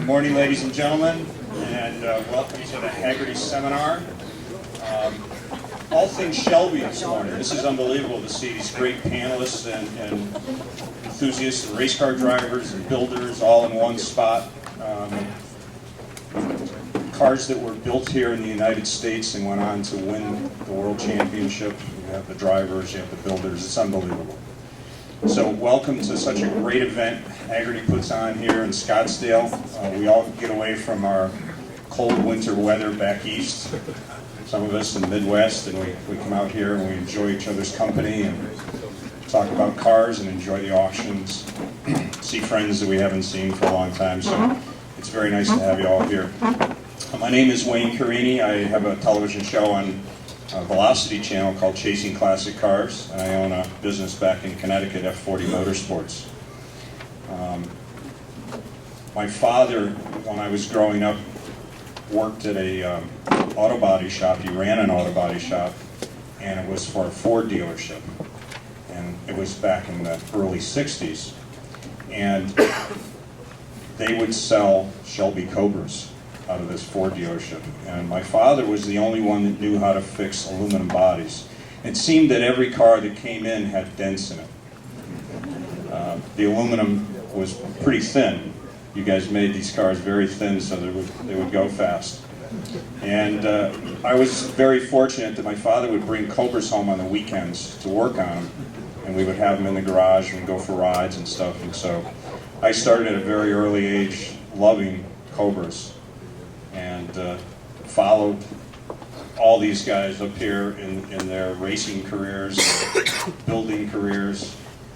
Good morning, ladies and gentlemen, and welcome to the Hagerty seminar. All things Shelby this morning. This is unbelievable to see these great panelists and enthusiasts and race car drivers and builders all in one spot. Cars that were built here in the United States and went on to win the World Championship. You have the drivers, you have the builders. It's unbelievable. So welcome to such a great event Hagerty puts on here in Scottsdale. We all get away from our cold winter weather back east, some of us in the Midwest, and we come out here and we enjoy each other's company and talk about cars and enjoy the auctions, see friends that we haven't seen for a long time, so it's very nice to have you all here. My name is Wayne Carini. I have a television show on Velocity channel called Chasing Classic Cars, and I own a business back in Connecticut, F40 Motorsports. My father, when I was growing up, worked at a auto body shop. He ran an auto body shop, and it was for a Ford dealership, and it was back in the early 60s, and they would sell Shelby Cobras out of this Ford dealership, and my father was the only one that knew how to fix aluminum bodies. It seemed that every car that came in had dents in it. The aluminum was pretty thin. You guys made these cars very thin so they would go fast. And I was very fortunate that my father would bring Cobras home on the weekends to work on them, and we would have them in the garage and go for rides and stuff. And so I started at a very early age loving Cobras, and followed all these guys up here in their racing careers, building careers,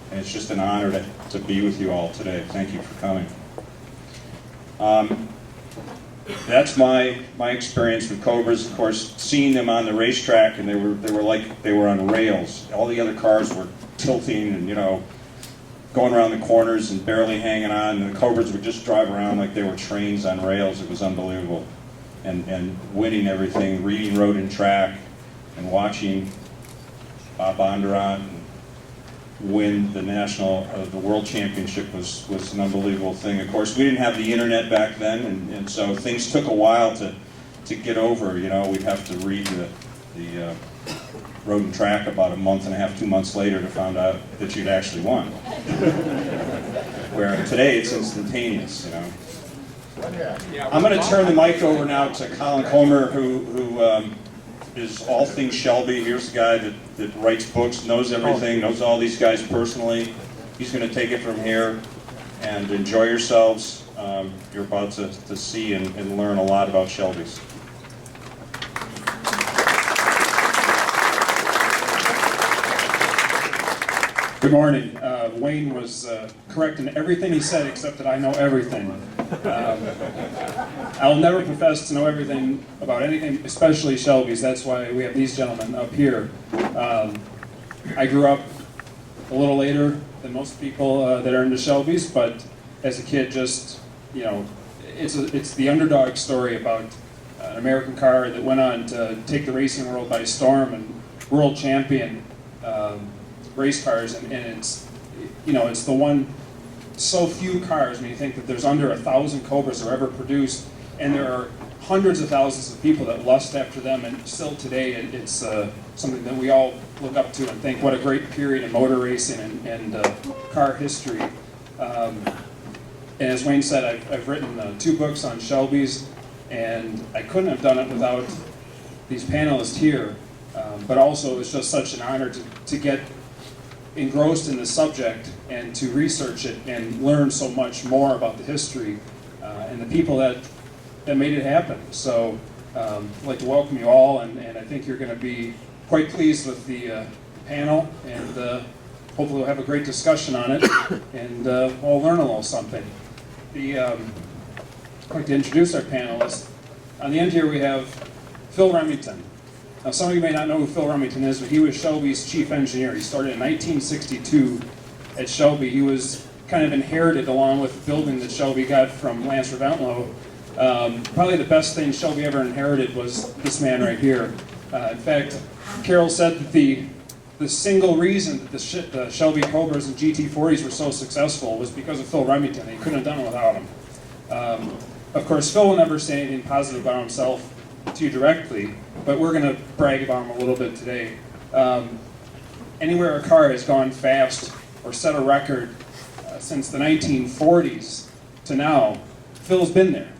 and it's just an honor to be with you all today. Thank you for coming. That's my experience with Cobras. Of course, seeing them on the racetrack, and they were like they were on rails. All the other cars were tilting and going around the corners and barely hanging on, and the Cobras would just drive around like they were trains on rails. It was unbelievable. And winning everything, reading Road and Track, and watching Bob Bondurant win the the World Championship was an unbelievable thing. Of course, we didn't have the internet back then, and so things took a while to get over. We'd have to read the Road and Track about a month and a half, 2 months later to find out that you'd actually won. Where today it's instantaneous, I'm going to turn the mic over now to Colin Comer, who is all things Shelby. Here's the guy that writes books, knows everything, knows all these guys personally. He's going to take it from here, and enjoy yourselves. You're about to see and learn a lot about Shelby's. Good morning. Wayne was correct in everything he said, except that I know everything. I'll never profess to know everything about anything, especially Shelby's. That's why we have these gentlemen up here. I grew up a little later than most people that are into Shelby's, but as a kid, just it's the underdog story about an American car that went on to take the racing world by storm and world champion race cars, and it's it's the one. So few cars. You think that there's under 1,000 Cobras that are ever produced, and there are hundreds of thousands of people that lust after them, and still today it's something that we all look up to and think what a great period in motor racing and car history. And as Wayne said, I've written 2 books on Shelby's, and I couldn't have done it without these panelists here, but also it's just such an honor to get engrossed in the subject and to research it and learn so much more about the history and the people that made it happen. So I'd like to welcome you all, and I think you're going to be quite pleased with the panel, and hopefully we'll have a great discussion on it, and we'll learn a little something. I'd like to introduce our panelists. On the end here we have Phil Remington. Now, some of you may not know who Phil Remington is, but he was Shelby's chief engineer. He started in 1962 at Shelby. He was kind of inherited along with the building that Shelby got from Lance Reventlow. Probably the best thing Shelby ever inherited was this man right here. In fact, Carol said that the single reason that the Shelby Cobras and GT40s were so successful was because of Phil Remington. He couldn't have done it without him. Of course, Phil will never say anything positive about himself to you directly, but we're going to brag about him a little bit today. Anywhere a car has gone fast or set a record since the 1940s to now, Phil's been there.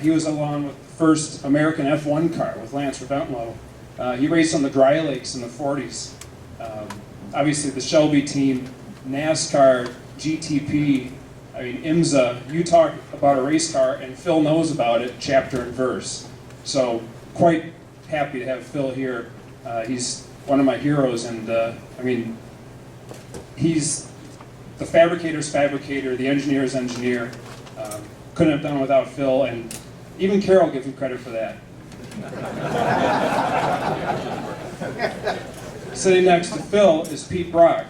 He was along with the first American F1 car with Lance Reventlow. He raced on the dry lakes in the 40s. Obviously, the Shelby team, NASCAR, GTP, I mean, IMSA, you talk about a race car, and Phil knows about it, chapter and verse. So, quite happy to have Phil here. He's one of my heroes, and I mean, he's the fabricator's fabricator, the engineer's engineer. Couldn't have done it without Phil, and even Carol gives him credit for that. Sitting next to Phil is Pete Brock.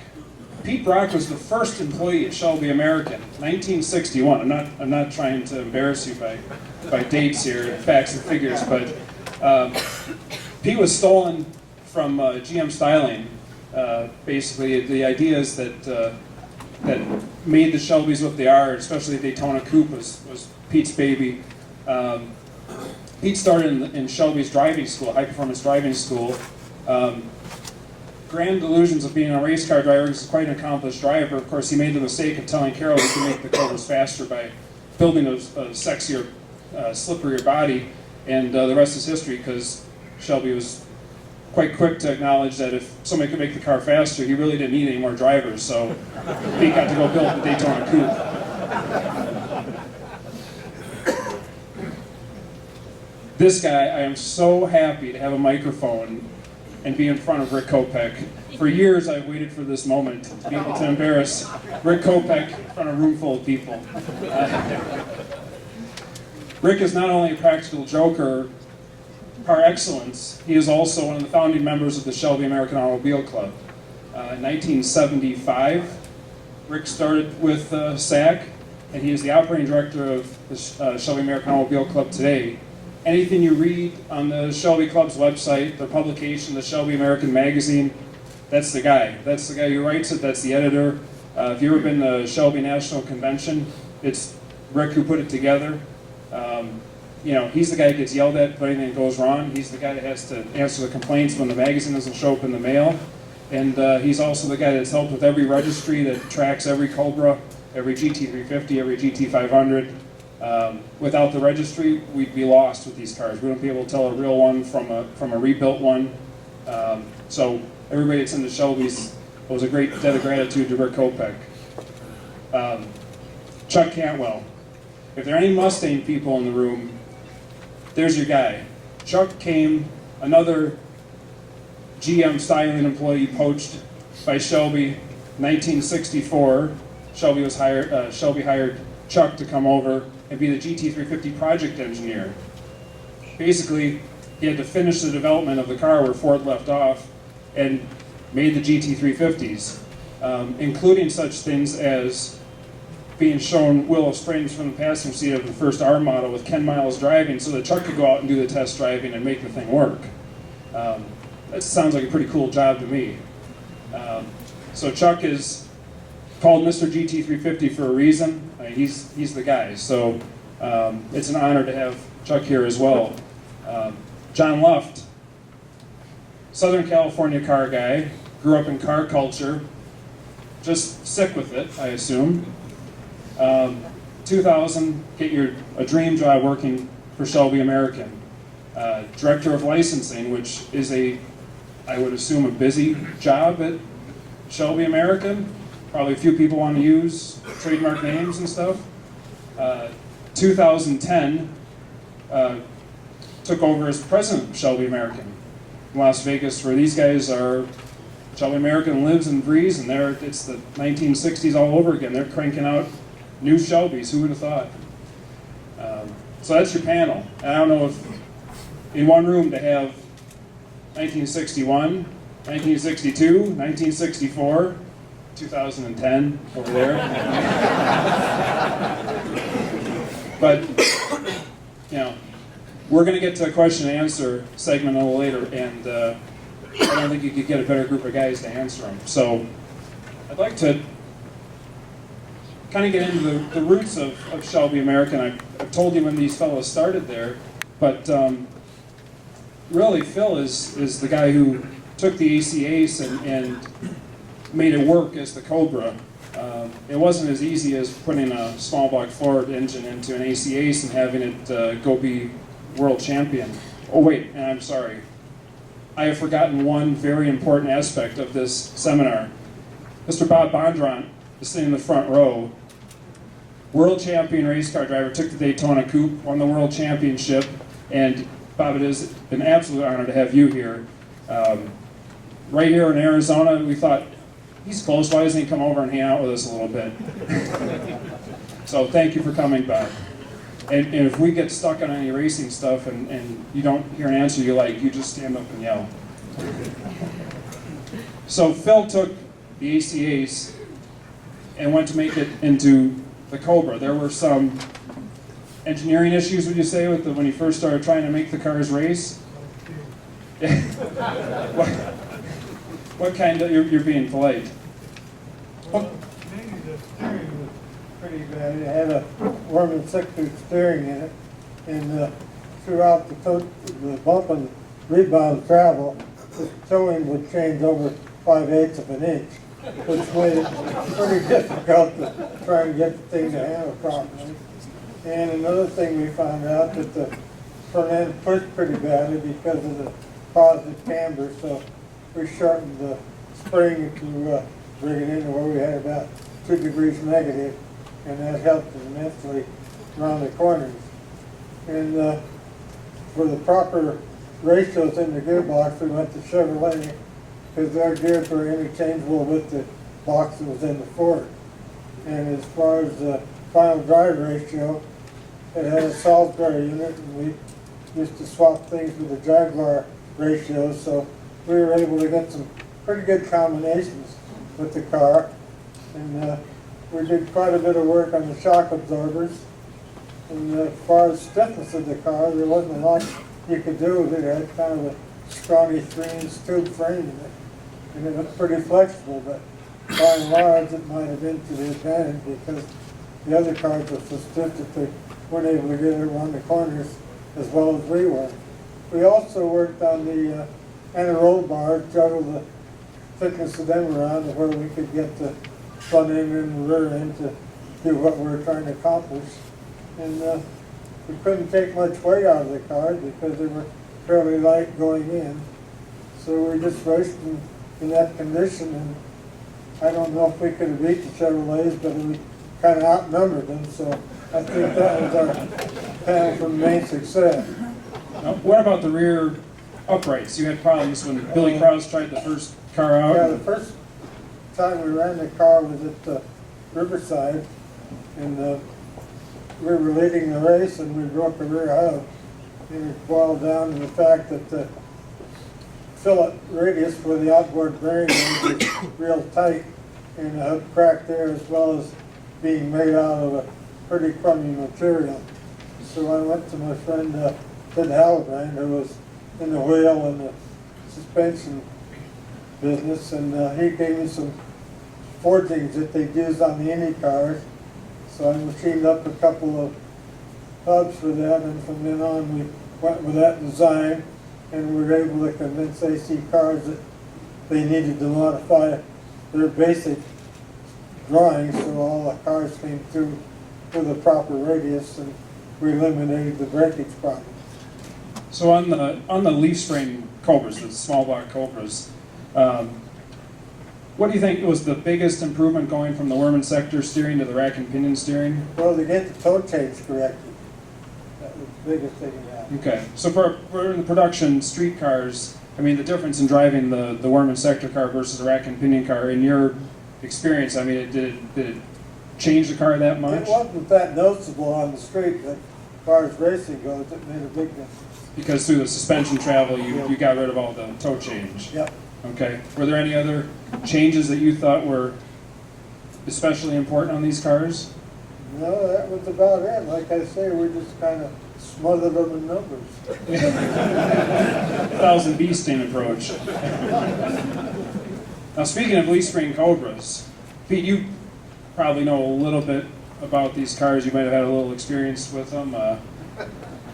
Pete Brock was the first employee at Shelby American, 1961. I'm not trying to embarrass you by dates here, facts and figures, but Pete was stolen from GM Styling. Basically, the ideas that made the Shelbys what they are, especially the Daytona Coupe, was Pete's baby. Pete started in Shelby's driving school, high performance driving school. Grand delusions of being a race car driver. He's quite an accomplished driver. Of course, he made the mistake of telling Carol he could make the Cobras faster by building a sexier, slipperier body, and the rest is history, because Shelby was quite quick to acknowledge that if somebody could make the car faster, he really didn't need any more drivers, so Pete got to go build the Daytona Coupe. This guy, I am so happy to have a microphone and be in front of Rick Kopech. For years, I've waited for this moment to be able to embarrass Rick Kopech in front of a room full of people. Rick is not only a practical joker par excellence, he is also one of the founding members of the Shelby American Automobile Club. In 1975, Rick started with SAC, and he is the operating director of the Shelby American Automobile Club today. Anything you read on the Shelby Club's website, the publication, the Shelby American magazine, that's the guy. That's the guy who writes it, that's the editor. If you've ever been to the Shelby National Convention, it's Rick who put it together. You know, he's the guy who gets yelled at for anything that goes wrong. He's the guy that has to answer the complaints when the magazine doesn't show up in the mail. And he's also the guy that's helped with every registry that tracks every Cobra, every GT350, every GT500. Without the registry, we'd be lost with these cars. We wouldn't be able to tell a real one from a rebuilt one. So everybody that's into Shelby's owes a great debt of gratitude to Rick Kopech. Chuck Cantwell. If there are any Mustang people in the room, there's your guy. Chuck came, another GM styling employee poached by Shelby, 1964. Shelby hired Chuck to come over and be the GT350 project engineer. Basically, he had to finish the development of the car where Ford left off and made the GT350s, including such things as being shown willow springs from the passenger seat of the first R model with Ken Miles driving so that Chuck could go out and do the test driving and make the thing work. That sounds like a pretty cool job to me. So Chuck is called Mr. GT350 for a reason. I mean, he's the guy. So it's an honor to have Chuck here as well. John Luft, Southern California car guy, grew up in car culture, just sick with it, I assume. 2000, get a dream job working for Shelby American. Director of licensing, which is I would assume, a busy job at Shelby American. Probably a few people want to use trademark names and stuff. 2010, took over as president of Shelby American in Las Vegas, where these guys are, Shelby American lives and breathes, and it's the 1960s all over again. They're cranking out new Shelbys, who would have thought? So that's your panel. And I don't know if in one room to have 1961, 1962, 1964, 2010 over there. But, you know, we're going to get to a question and answer segment a little later, and I don't think you could get a better group of guys to answer them. So I'd like to kind of get into the roots of Shelby American. I've told you when these fellows started there, but really Phil is the guy who took the AC Ace and made it work as the Cobra. It wasn't as easy as putting a small block Ford engine into an AC Ace and having it go be world champion. Oh wait, and I'm sorry. I have forgotten one very important aspect of this seminar. Mr. Bob Bondurant is sitting in the front row. World champion race car driver, took the Daytona Coupe, won the world championship, and Bob, it is an absolute honor to have you here. Right here in Arizona, we thought, he's close, why doesn't he come over and hang out with us a little bit? So thank you for coming, Bob. And if we get stuck on any racing stuff and you don't hear an answer you like, you just stand up and yell. So Phil took the AC Ace and went to make it into the Cobra. There were some engineering issues, would you say, with when you first started trying to make the cars race? What kind of, you're being polite. Maybe the steering was pretty bad. It had a worm and sector steering in it, and throughout the bump and rebound travel, the towing would change over 5/8 of an inch, which made it pretty difficult to try and get the thing to handle properly. And another thing we found out that the front end pushed pretty badly because of the positive camber, so we shortened the spring to bring it into where we had about 2 degrees negative, and that helped immensely around the corners. And for the proper ratios in the gearbox, we went to Chevrolet because their gears were interchangeable with the box that was in the Ford. And as far as the final drive ratio, it had a Salisbury unit, and we used to swap things with the Jaguar ratios, so we were able to get some pretty good combinations with the car. And we did quite a bit of work on the shock absorbers. And as far as stiffness of the car, there wasn't a lot you could do with it. It had kind of a scrawny 3-inch tube frame in it, and it was pretty flexible, but by and large it might have been to the advantage because the other cars were so stiff that they weren't able to get it around the corners as well as we were. We also worked on the anti-roll bars, juggled the thickness of them around to where we could get the front end and the rear end to do what we were trying to accomplish. And we couldn't take much weight out of the cars because they were fairly light going in. So we just raced in that condition, and I don't know if we could have beat the Chevrolets, but we kind of outnumbered them, so I think that was our panel for main success. Now, what about the rear uprights? You had problems when Billy Krause tried the first car out? Yeah, the first time we ran the car was at Riverside, and we were leading the race, and we broke the rear hub. And it boiled down to the fact that the fillet radius for the outboard bearing was real tight, and the hub cracked there, as well as being made out of a pretty crummy material. So I went to my friend Ted Hallebrand, who was in the wheel and the suspension business, and he gave me some forgings that they'd use on the Indy cars. So I machined up a couple of hubs for them, and from then on we went with that design, and we were able to convince AC Cars that they needed to modify their basic drawings so all the cars came through with a proper radius, and we eliminated the breakage problem. So on the leaf spring Cobras, the small block Cobras, what do you think was the biggest improvement going from the worm and sector steering to the rack and pinion steering? Well, to get the toe change corrected, that was the biggest thing in that. Okay, so for the production street cars, I mean, the difference in driving the worm and sector car versus a rack and pinion car, in your experience, I mean, did it change the car that much? It wasn't that noticeable on the street, but as far as racing goes, it made a big difference. Because through the suspension travel, you got rid of all the toe change? Yep. Okay. Were there any other changes that you thought were especially important on these cars? No, that was about it. Like I say, we just kind of smothered them in numbers. 1,000 bee sting approach. Now, speaking of leaf spring Cobras, Pete, probably know a little bit about these cars. You might have had a little experience with them.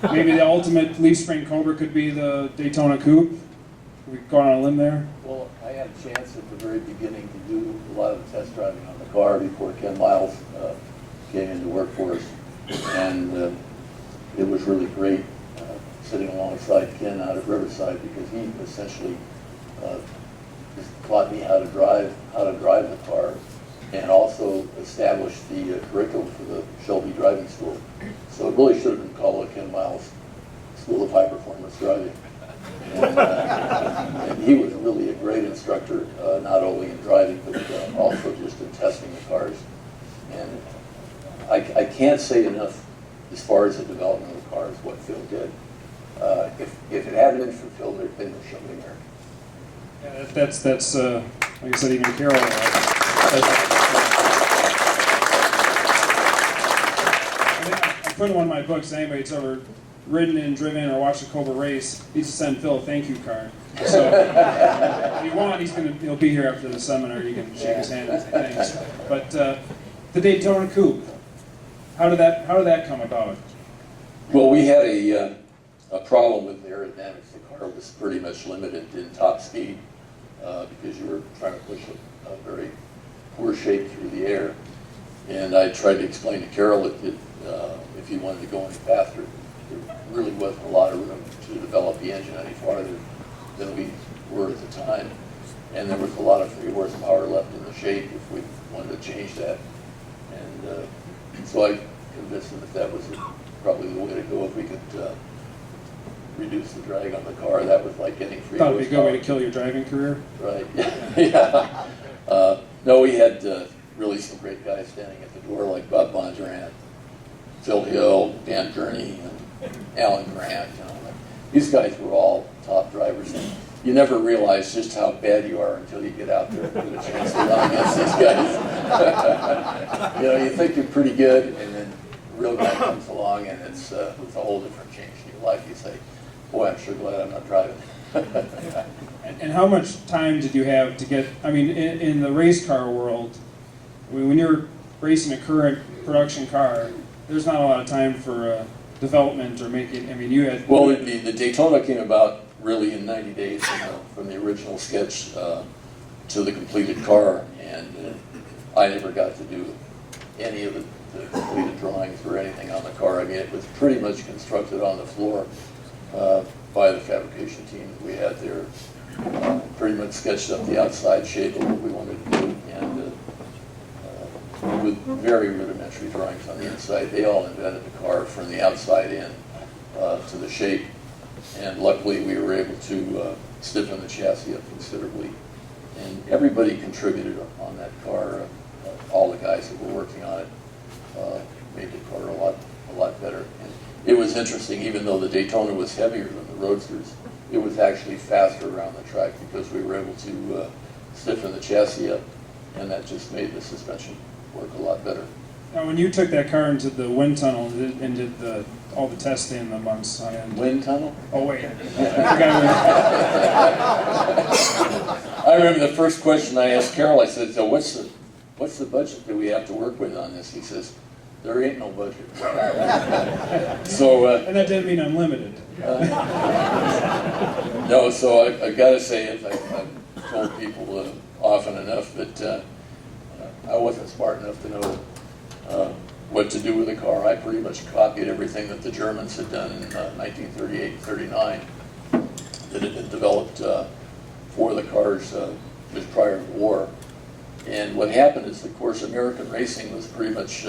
Maybe the ultimate leaf spring Cobra could be the Daytona Coupe. We go on a limb there. Well, I had a chance at the very beginning to do a lot of the test driving on the car before Ken Miles came into work for us, and it was really great sitting alongside Ken out at Riverside, because he essentially just taught me how to drive the car, and also established the curriculum for the Shelby driving school. So it really should have been called the Ken Miles School of High Performance Driving. And he was really a great instructor, not only in driving, but also just in testing the cars. And I can't say enough as far as the development of the cars, what Phil did. If it hadn't been for Phil, there'd been no Shelby America. Yeah, that's like I said, even Carol. I put in one of my books, anybody that's ever ridden and driven or watched a Cobra race needs to send Phil a thank you card. So if you want, he'll be here after the seminar. You can shake his hand and say thanks. But the Daytona Coupe, how did that come about? Well, we had a problem with the aerodynamics. The car was pretty much limited in top speed because you were trying to push a very poor shape through the air. And I tried to explain to Carol that if you wanted to go any faster, there really wasn't a lot of room to develop the engine any farther than we were at the time. And there was a lot of free horsepower left in the shape if we wanted to change that. And so I convinced him that was probably the way to go if we could reduce the drag on the car. That was like getting free horsepower. Thought it'd be a good way to kill your driving career. Right, yeah. No, we had really some great guys standing at the door, like Bob Bondurant, Phil Hill, Dan Gurney, and Alan Grant. You know, these guys were all top drivers. And you never realize just how bad you are until you get out there and get a chance to run against these guys. You know, you think you're pretty good, and then a real guy comes along, and it's a whole different change in your life. You say, boy, I'm sure glad I'm not driving. And how much time did you have to get, I mean, in the race car world, when you're racing a current production car, there's not a lot of time for development or making, I mean, you had... Well, the Daytona came about really in 90 days from the original sketch to the completed car, and I never got to do any of the completed drawings or anything on the car. I mean, it was pretty much constructed on the floor by the fabrication team that we had there. Pretty much sketched up the outside shape of what we wanted to do, and with very rudimentary drawings on the inside. They all invented the car from the outside in to the shape, and luckily we were able to stiffen the chassis up considerably. And everybody contributed on that car. All the guys that were working on it made the car a lot better. And it was interesting, even though the Daytona was heavier than the Roadsters, it was actually faster around the track because we were able to stiffen the chassis up, and that just made the suspension work a lot better. Now, when you took that car into the wind tunnel and did all the testing the months on end. Wind tunnel? Oh wait, I forgot. I remember the first question I asked Carol. I said, "So what's the budget that we have to work with on this?" He says, "There ain't no budget." So And that didn't mean unlimited. no. So I got to say, as I've told people often enough, that I wasn't smart enough to know what to do with the car. I pretty much copied everything that the Germans had done in 1938 and 39 that had been developed for the cars just prior to the war. And what happened is, of course, American racing was pretty much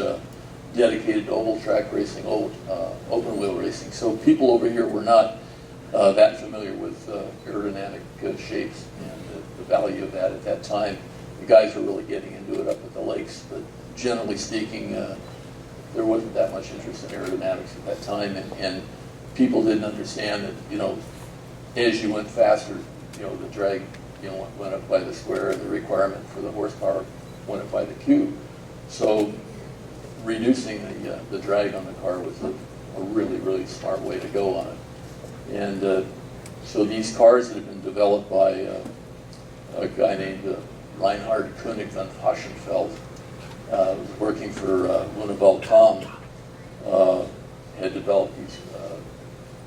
dedicated to oval track racing, open wheel racing. So people over here were not that familiar with aerodynamic shapes and the value of that at that time. The guys were really getting into it up at the lakes, but generally speaking, there wasn't that much interest in aerodynamics at that time, and people didn't understand that, you know, as you went faster, you know, the drag, you know, went up by the square, and the requirement for the horsepower went up by the cube. So reducing the drag on the car was a really, really smart way to go on it. And so these cars that have been developed by a guy named Reinhard Koenig von Hoschenfeld, was working for Luna Com, had developed these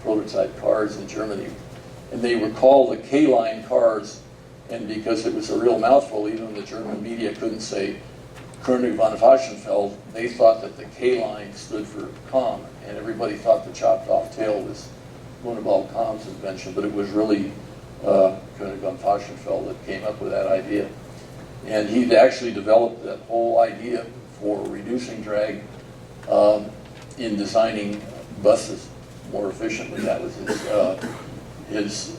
prototype cars in Germany. And they were called the K-line cars, and because it was a real mouthful, even the German media couldn't say König von Fachsenfeld, they thought that the K-line stood for Com, and everybody thought the chopped off tail was Luna Com's invention, but it was really König von Fachsenfeld that came up with that idea. And he'd actually developed that whole idea for reducing drag in designing buses more efficiently. That was his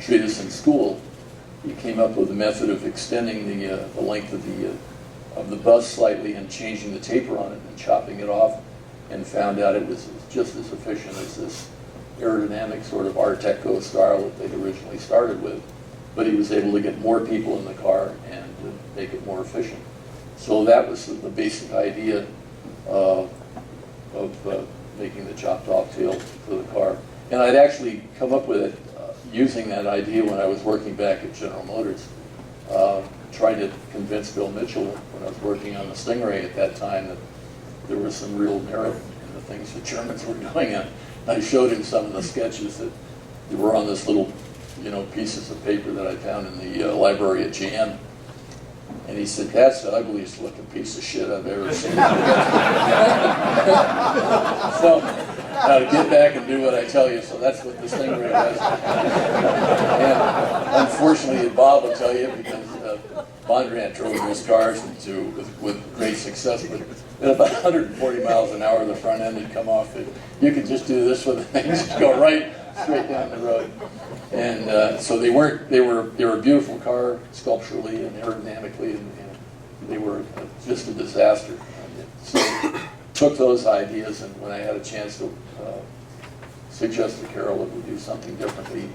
treatise in school. He came up with a method of extending the length of the bus slightly and changing the taper on it and chopping it off, and found out it was just as efficient as this aerodynamic sort of Art Deco style that they'd originally started with. But he was able to get more people in the car and make it more efficient. So that was the basic idea of making the chopped off tail for the car. And I'd actually come up with it using that idea when I was working back at General Motors, trying to convince Bill Mitchell when I was working on the Stingray at that time that there was some real merit in the things the Germans were doing. And I showed him some of the sketches that were on this little, pieces of paper that I found in the library at GM. And he said, "That's the ugliest looking piece of shit I've ever seen." So, now to get back and do what I tell you, so that's what this thing really was. And unfortunately, Bob will tell you, because Bondurant drove those cars with great success, but at about 140 miles an hour, the front end would come off. You could just do this with it and just go right straight down the road. And so they were a beautiful car sculpturally and aerodynamically, and they were just a disaster. So took those ideas, and when I had a chance to suggest to Carol that we do something differently,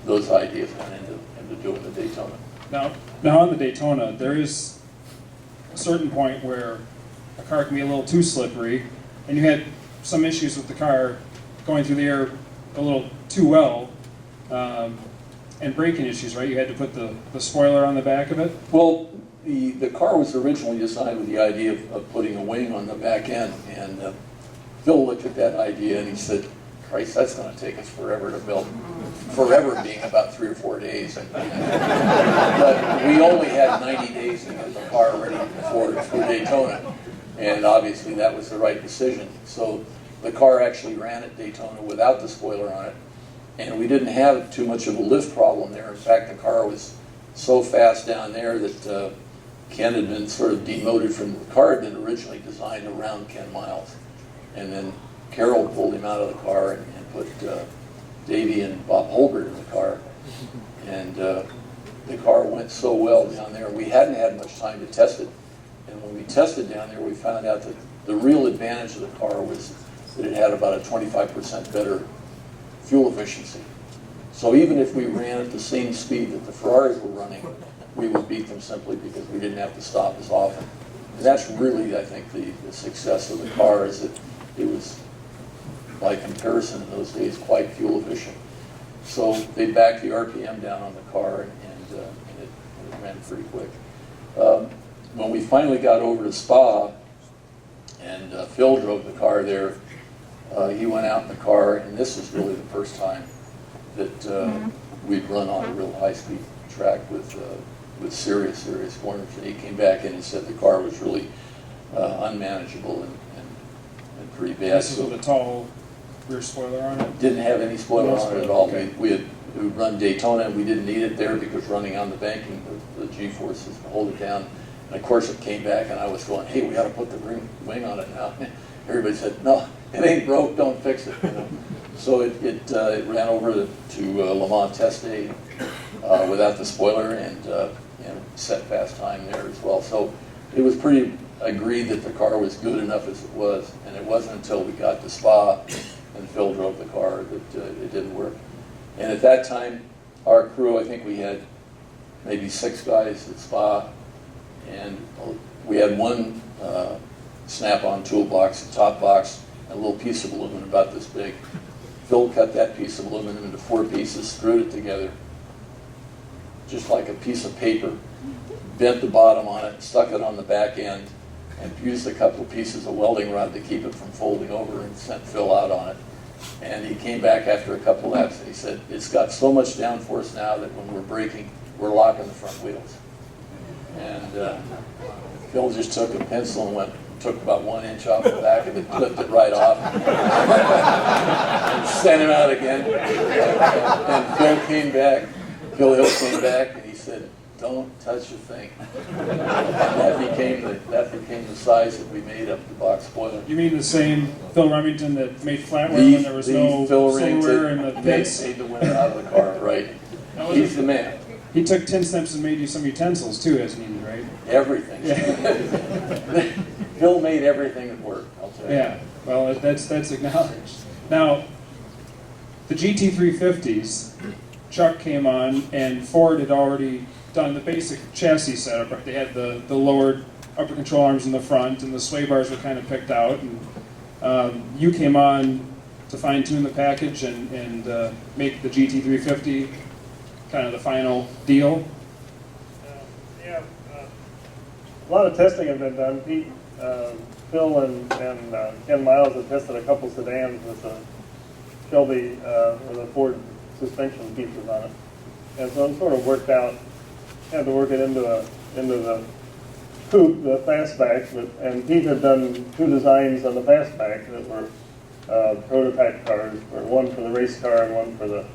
those ideas went into doing the Daytona. Now on the Daytona, there is a certain point where a car can be a little too slippery, and you had some issues with the car going through the air a little too well, and braking issues, right? You had to put the spoiler on the back of it? Well, the car was originally designed with the idea of putting a wing on the back end, and Phil looked at that idea and he said, "Christ, that's going to take us forever to build." Forever being about 3 or 4 days. But we only had 90 days to get the car ready for Daytona, and obviously that was the right decision. So the car actually ran at Daytona without the spoiler on it, and we didn't have too much of a lift problem there. In fact, the car was so fast down there that Ken had been sort of demoted from the car. Had been originally designed around 10 miles, and then Carol pulled him out of the car and put Davey and Bob Holbert in the car, and the car went so well down there. We hadn't had much time to test it, and when we tested down there, we found out that the real advantage of the car was that it had about a 25% better fuel efficiency. So even if we ran at the same speed that the Ferraris were running, we would beat them simply because we didn't have to stop as often. And that's really, I think, the success of the car, is that it was, by comparison in those days, quite fuel efficient. So they backed the RPM down on the car, and it ran pretty quick. When we finally got over to Spa, and Phil drove the car there, he went out in the car, and this was really the first time that we'd run on a real high-speed track with serious corners. And he came back in and said the car was really unmanageable and pretty bad. This is with a tall rear spoiler on it? Didn't have any spoiler on it at all. Okay. We run Daytona, and we didn't need it there because running on the banking, the G-forces to hold it down. And of course it came back, and I was going, "Hey, we got to put the wing on it now." Everybody said, "No, it ain't broke, don't fix it." So it ran over to Le Mans test day without the spoiler, and set fast time there as well. So it was pretty agreed that the car was good enough as it was, and it wasn't until we got to Spa and Phil drove the car that it didn't work. And at that time, our crew, I think we had maybe 6 guys at Spa, and we had one snap-on toolbox, a top box, a little piece of aluminum about this big. Phil cut that piece of aluminum into 4 pieces, screwed it together, just like a piece of paper, bent the bottom on it, stuck it on the back end, and used a couple of pieces of welding rod to keep it from folding over, and sent Phil out on it. And he came back after a couple laps and he said, it's got so much downforce now that when we're braking, we're locking the front wheels. And Phil just took a pencil and took about 1 inch off the back of it, clipped it right off, and sent him out again. And Phil Hill came back, and he said, don't touch a thing. And that became the size that we made up the box spoiler. You mean the same Phil Remington that made flatware when there was no Phil silverware in the Remington pits? made the winner out of the car, right? He's the man. He took tin snips and made you some utensils too, as needed, right? Everything. Yeah. Phil made everything that worked, I'll tell you. Yeah, well, that's acknowledged. Now, the GT350s, Chuck came on, and Ford had already done the basic chassis setup. Right? They had the lowered upper control arms in the front, and the sway bars were kind of picked out. And you came on to fine-tune the package and make the GT350 kind of the final deal. Yeah, a lot of testing had been done. Pete, Phil and Ken Miles had tested a couple sedans with the Shelby with the Ford suspension pieces on it, and so it sort of worked out. Had to work it into the coupe, the fastback, and Pete had done 2 designs on the fastback that were prototype cars, or one for the race car and one for the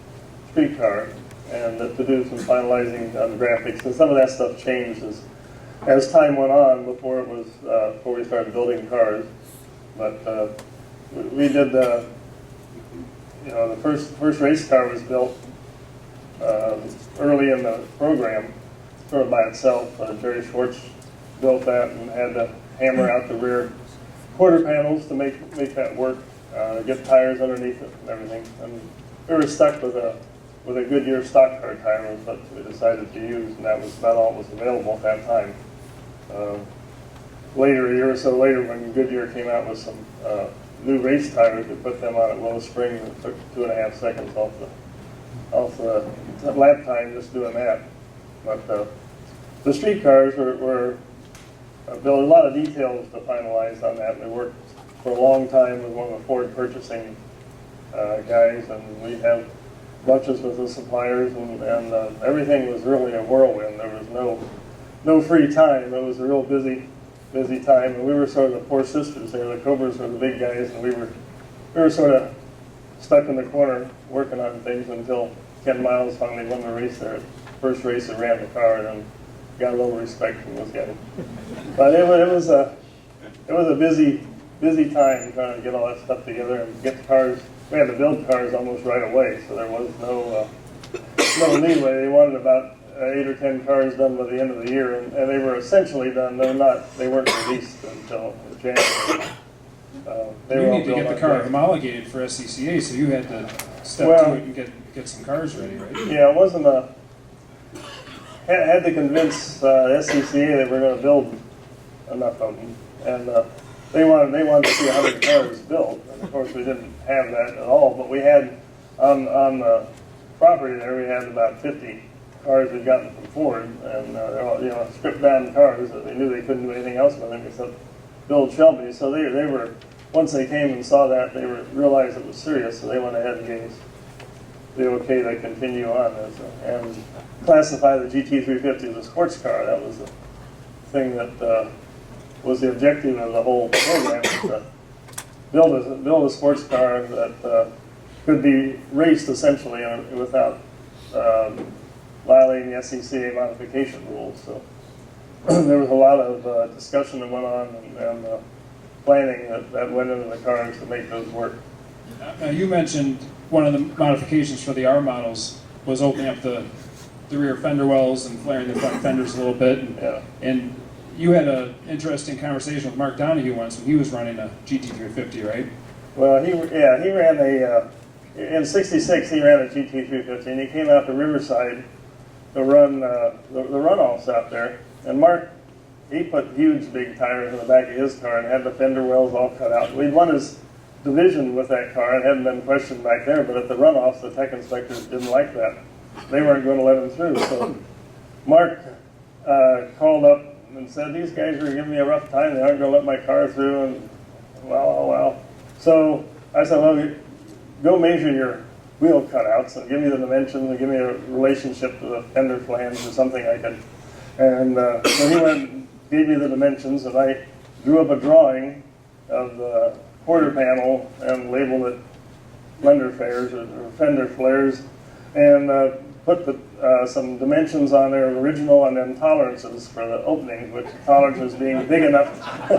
street car, and to do some finalizing on the graphics. And some of that stuff changed as time went on before we started building cars. But we did the first race car was built early in the program, sort of by itself. Jerry Schwartz built that and had to hammer out the rear quarter panels to make that work, get tires underneath it and everything. And we were stuck with a Goodyear stock car tire was what we decided to use, and that was about all that was available at that time. Later, a year or so later, when Goodyear came out with some new race tires, we put them on at low spring, and it took 2.5 seconds off the lap time just doing that. But the street cars were built. A lot of details to finalize on that. We worked for a long time with one of the Ford purchasing guys, and we have bunches with the suppliers, and everything was really a whirlwind. There was no free time. It was a real busy time, and we were sort of the poor sisters there. The Cobras were the big guys, and we were sort of stuck in the corner working on things until Ken Miles finally won the race there. First race that ran the car, and got a little respect from those guys. But it was a busy time trying to get all that stuff together and get the cars. We had to build cars almost right away, so there was no leeway. They wanted about 8 or 10 cars done by the end of the year, and they were essentially done. They weren't released until January. You need to get the car homologated for SCCA, so you had to step to it and get some cars ready, right? Yeah, it wasn't had to convince SCCA that we're going to build enough of them, and they wanted to see 100 cars built. And of course, we didn't have that at all, but we had on the property there, we had about 50 cars we'd gotten from Ford, and they're all stripped down cars that they knew they couldn't do anything else with them except build Shelby. So they were, once they came and saw that, they realized it was serious, so they went ahead and gave us the okay to continue on and classify the GT350 as a sports car. That was the thing that was the objective of the whole program, to build a sports car that could be raced essentially without violating the SCCA modification rules. So there was a lot of discussion that went on and planning that went into the cars to make those work. Now you mentioned one of the modifications for the R models was opening up the rear fender wells and flaring the front fenders a little bit. And you had an interesting conversation with Mark Donahue once when he was running a GT350, right? Well, he ran in '66 he ran a GT350, and he came out to Riverside to run the runoffs out there. And Mark, he put huge big tires in the back of his car and had the fender wells all cut out. We'd won his division with that car and hadn't been questioned back there, but at the runoffs, the tech inspectors didn't like that. They weren't going to let him through. So Mark called up and said, these guys are giving me a rough time, they aren't gonna let my car through, and well. So I said, well, go measure your wheel cutouts and give me the dimensions and give me a relationship to the fender flange or something I could. And so he went and gave me the dimensions, and I drew up a drawing of the quarter panel and labeled it fender flares, and put some dimensions on there, original, and then tolerances for the openings, which tolerances being big enough to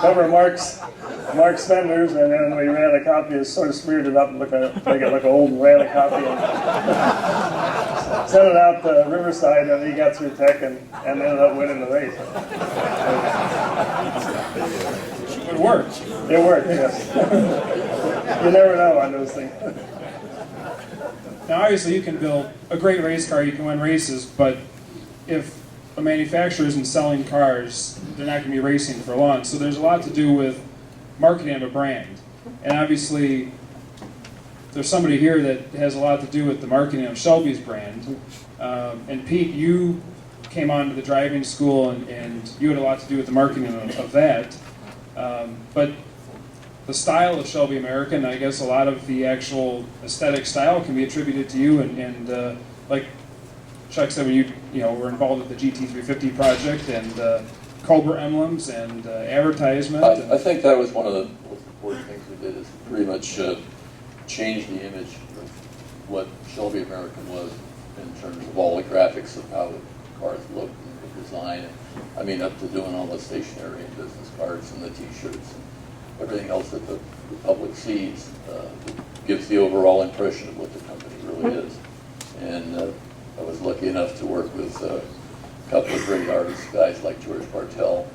cover Mark's fenders, and then we ran a copy, sort of smeared it up and make it look old, and ran a copy and sent it out to Riverside, and he got through tech and ended up winning the race. It worked. It worked, yes. You never know on those things. Now, obviously, you can build a great race car, you can win races, but if a manufacturer isn't selling cars, they're not going to be racing for long. So there's a lot to do with marketing of a brand. And obviously, there's somebody here that has a lot to do with the marketing of Shelby's brand. And Pete, you came on to the driving school, and you had a lot to do with the marketing of that. But the style of Shelby American, I guess a lot of the actual aesthetic style can be attributed to you, and like Chuck said, when you were involved with the GT350 project and Cobra emblems and advertisement. I think that was one of the most important things we did, is pretty much change the image of what Shelby American was in terms of all the graphics of how the cars looked and the design. I mean, up to doing all the stationery and business cards and the T-shirts and everything else that the public sees gives the overall impression of what the company really is. And I was lucky enough to work with a couple of great artists, guys like George Bartel.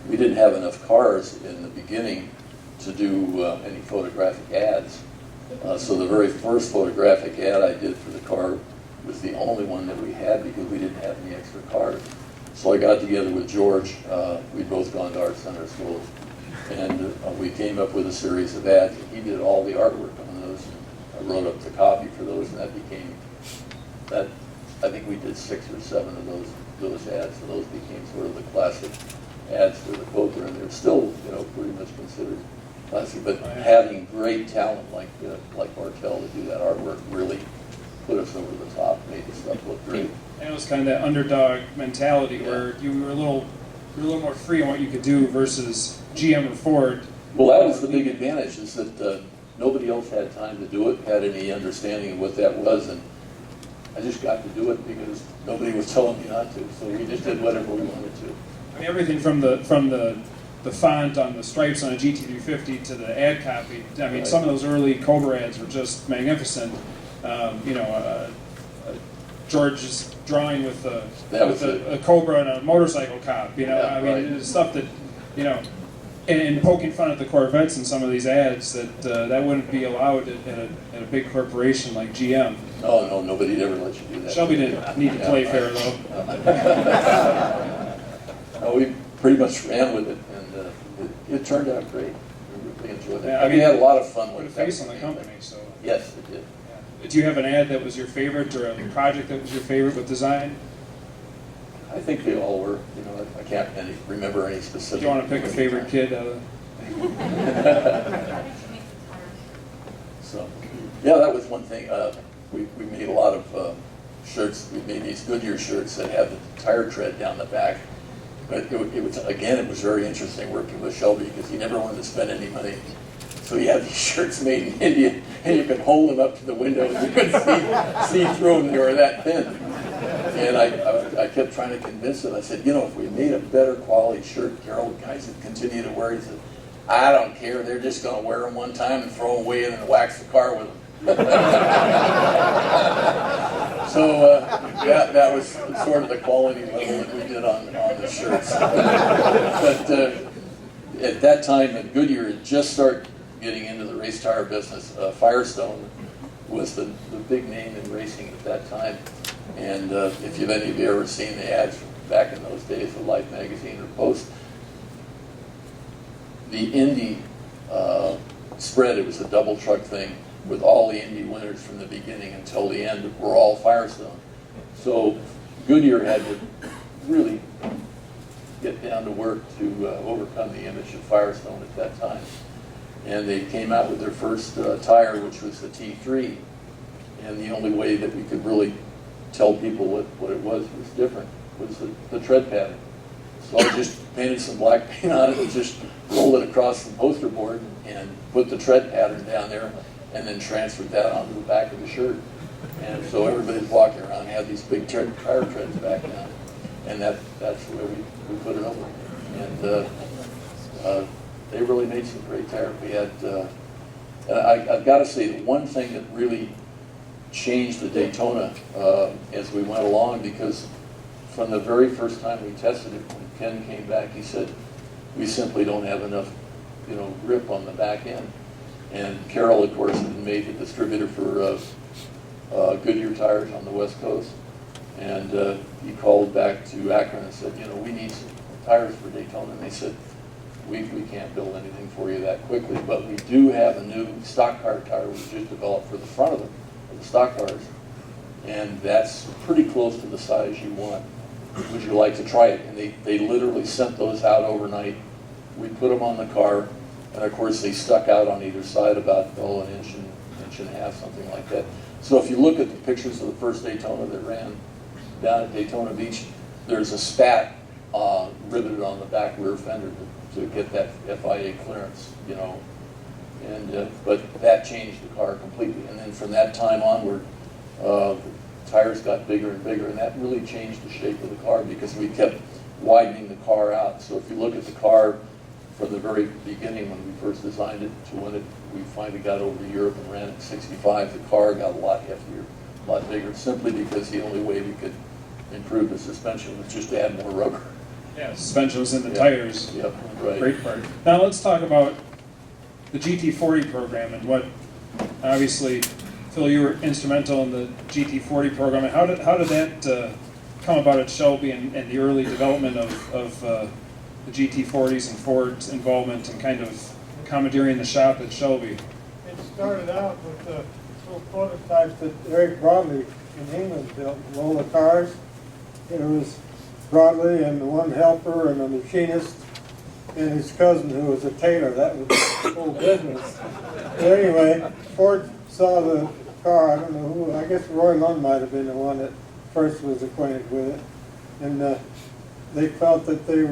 We didn't have enough cars in the beginning to do any photographic ads. So the very first photographic ad I did for the car was the only one that we had because we didn't have any extra cars. So I got together with George. We'd both gone to art center school. And we came up with a series of ads. He did all the artwork on those. I wrote up the copy for those, and that became, I think we did 6 or 7 of those ads, and those became sort of the classic ads for the Cobra, and they're still, pretty much considered classic. But having great talent like Bartel to do that artwork really put us over the top, made the stuff look great. And it was kind of that underdog mentality where you were a little more free on what you could do versus GM or Ford. Well, that was the big advantage, is that nobody else had time to do it, had any understanding of what that was, and I just got to do it because nobody was telling me not to. So we just did whatever we wanted to. I mean, everything from the font on the stripes on a GT350 to the ad copy. I mean, some of those early Cobra ads were just magnificent. George's drawing with a Cobra and a motorcycle cop. It's stuff that, and poking fun at the Corvettes in some of these ads that wouldn't be allowed at a big corporation like GM. No, nobody'd ever let you do that. Shelby didn't need to play fair though. No, we pretty much ran with it, and it turned out great. We really enjoyed it. Yeah, we had a lot of fun Put a with it. face on the company, so. Yes, it did. Do you have an ad that was your favorite, or a project that was your favorite with design? I think they all were. I can't remember any specific. Do you want to pick a favorite kid out of? So, yeah, that was one thing. We made a lot of shirts. We made these Goodyear shirts that had the tire tread down the back. But it was very interesting working with Shelby because he never wanted to spend any money. So he had these shirts made in India, and you could hold them up to the window, and you couldn't see through them. They were that thin. And I kept trying to convince him. I said, if we made a better quality shirt, Carol, guys would continue to wear it. He said, I don't care. They're just going to wear them one time and throw them away and then wax the car with them. So that was sort of the quality level that we did on the shirts. But at that time, Goodyear had just started getting into the race tire business. Firestone was the big name in racing at that time. And if any of you ever seen the ads back in those days of Life magazine or Post, the Indy spread, it was a double truck thing with all the Indy winners from the beginning until the end were all Firestone. So Goodyear had to really get down to work to overcome the image of Firestone at that time. And they came out with their first tire, which was the T3. And the only way that we could really tell people what it was different, was the tread pattern. So I just painted some black paint on it and just rolled it across the poster board and put the tread pattern down there, and then transferred that onto the back of the shirt. And so everybody's walking around had these big tire treads back down. And that's the way we put it over. And they really made some great tires. We had, I've got to say, the one thing that really changed the Daytona as we went along, because from the very first time we tested it, when Ken came back, he said, we simply don't have enough, grip on the back end. And Carroll, of course, had made the distributor for Goodyear tires on the West Coast. And he called back to Akron and said, we need some tires for Daytona. And they said, we can't build anything for you that quickly, but we do have a new stock car tire we just developed for the front of the stock cars. And that's pretty close to the size you want. Would you like to try it? And they literally sent those out overnight. We put them on the car, and of course they stuck out on either side about an inch and a half, something like that. So if you look at the pictures of the first Daytona that ran down at Daytona Beach, there's a spat riveted on the back rear fender to get that FIA clearance, And but that changed the car completely. And then from that time onward, the tires got bigger and bigger, and that really changed the shape of the car because we kept widening the car out. So if you look at the car from the very beginning when we first designed it to when we finally got over to Europe and ran at 65, the car got a lot heftier, a lot bigger, simply because the only way we could improve the suspension was just to add more rubber. Yeah, suspension was in the Yeah. tires. Yep, right. Great part. Now let's talk about the GT40 program and what, obviously, Phil, you were instrumental in the GT40 program. And how did that come about at Shelby and the early development of the GT40s and Ford's involvement and kind of commandeering the shop at Shelby? It started out with the little prototypes that Eric Broadley in England built, Lola cars. It was Broadley and the one helper and a machinist and his cousin who was a tailor. That was the whole business. But anyway, Ford saw the car, I don't know who, I guess Roy Lund might have been the one that first was acquainted with it. And they felt that they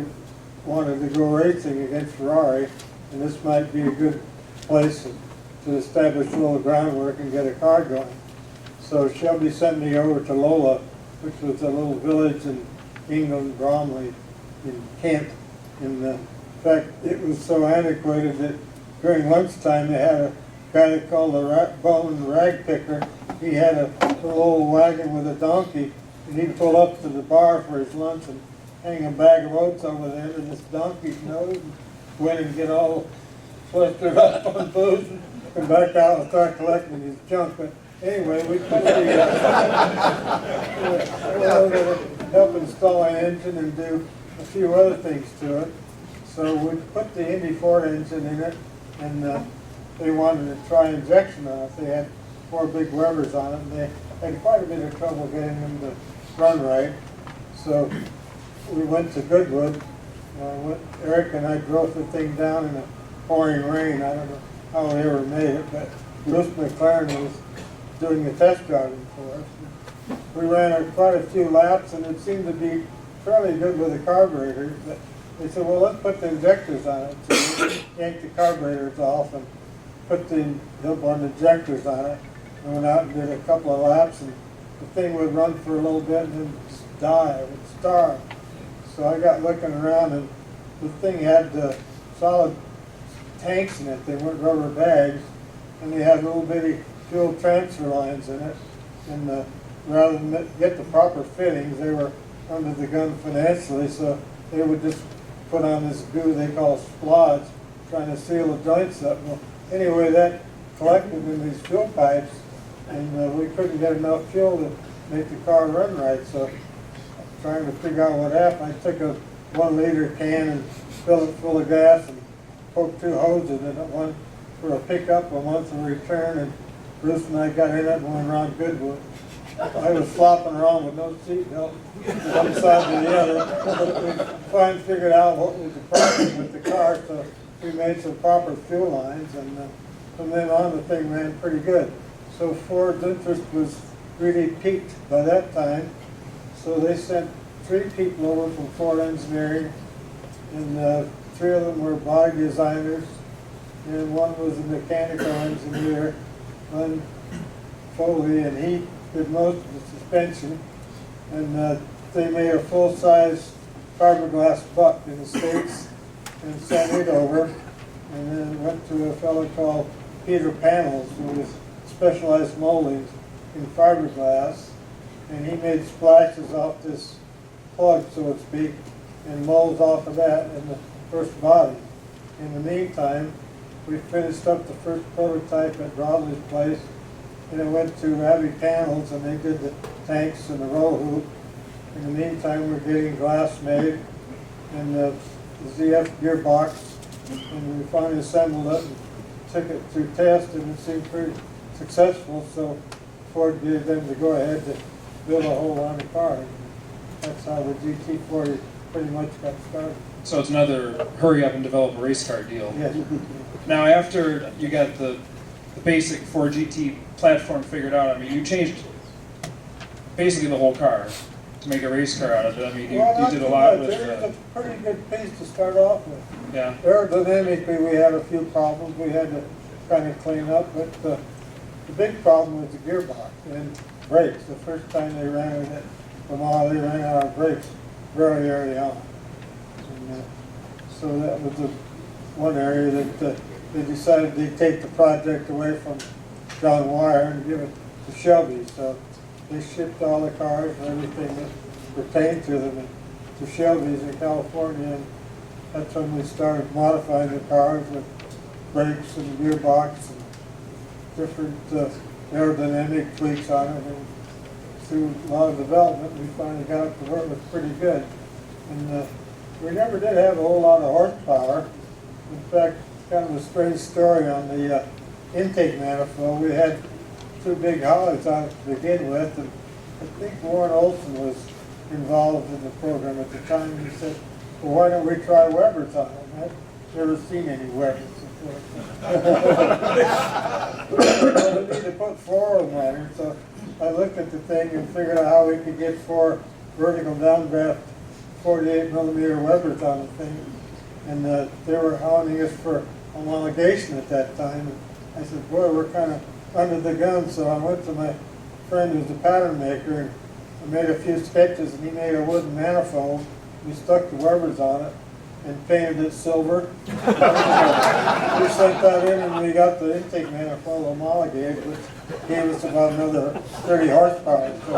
wanted to go racing against Ferrari, and this might be a good place to establish a little groundwork and get a car going. So Shelby sent me over to Lola, which was a little village in England, Bromley, in Kent. In fact, it was so antiquated that during lunchtime they had a guy they called the Bowman rag picker. He had a little old wagon with a donkey, and he'd pull up to the bar for his lunch and hang a bag of oats over there to this donkey's nose and go in and get all flustered up on booze and come back out and start collecting his junk. But anyway, we put the help install an engine and do a few other things to it. So we put the Indy Ford engine in it, and they wanted to try injection on it. They had 4 big Webers on it, and they had quite a bit of trouble getting them to run right. So we went to Goodwood. Eric and I drove the thing down in a pouring rain. I don't know how they ever made it, but Bruce McLaren was doing the test driving for us. We ran quite a few laps, and it seemed to be fairly good with the carburetors. But they said, well, let's put the injectors on it. So we yanked the carburetors off and put the Hillborn injectors on it. And went out and did a couple of laps, and the thing would run for a little bit and then just die, it would starve. So I got looking around, and the thing had solid tanks in it. They weren't rubber bags, and they had little bitty fuel transfer lines in it. And rather than get the proper fittings, they were under the gun financially, so they would just put on this goo they call splods, trying to seal the joints up. Well, anyway, that collected in these fuel pipes, and we couldn't get enough fuel to make the car run right. So trying to figure out what happened, I took a 1 liter can and filled it full of gas and poked 2 hoses in it, one for a pickup and one for a return, and Bruce and I got in it and went around Goodwood. I was flopping around with no seat belt, one side to the other. But we finally figured out what was the problem with the car, so we made some proper fuel lines, and from then on the thing ran pretty good. So Ford's interest was really peaked by that time, so they sent 3 people over from Ford Engineering, and 3 of them were body designers, and one was a mechanical engineer, Glenn Foley, and he did most of the suspension, and they made a full-size fiberglass buck in the States and sent it over, and then went to a fellow called Peter Panels, who was specialized molding in fiberglass, and he made splashes off this plug, so to speak, and molds off of that in the first body. In the meantime, we finished up the first prototype at Rodley's place, and it went to Abbey Panels, and they did the tanks and the roll hoop. In the meantime, we're getting glass made, and the ZF gearbox, and we finally assembled it and took it through test, and it seemed pretty successful, so Ford gave them the go-ahead to build a whole line of cars. That's how the GT40 pretty much got started. So it's another hurry up and develop a race car deal. Yes. Now, after you got the basic Ford GT platform figured out, I mean, you changed basically the whole car to make a race car out of it. I mean, you did a lot with It was a pretty good piece to start off with. yeah. Aerodynamically, we had a few problems we had to kind of clean up, but the big problem was the gearbox and brakes. The first time they ran it, they ran out of brakes very early on. And, so that was the one area that they decided they'd take the project away from John Wire and give it to Shelby. So they shipped all the cars and everything that pertained to them to Shelby's in California. And that's when we started modifying the cars with brakes and gearbox and different aerodynamic tweaks on it. And through a lot of development, we finally got it to where it was pretty good. And we never did have a whole lot of horsepower. In fact, kind of a strange story on the intake manifold. We had 2 big hollies on it to begin with, and I think Warren Olson was involved in the program at the time. He said, well, why don't we try Weber's on it? I've never seen any Weber's before. Well, we need to put 4 of them on it, so I looked at the thing and figured out how we could get 4 vertical downdraft 48 millimeter Weber's on the thing. And they were hounding us for homologation at that time. And I said, boy, we're kind of under the gun. So I went to my friend who's a pattern maker, and I made a few sketches, and he made a wooden manifold. We stuck the Webers on it and painted it silver. We sent that in, and we got the intake manifold homologated, which gave us about another 30 horsepower. So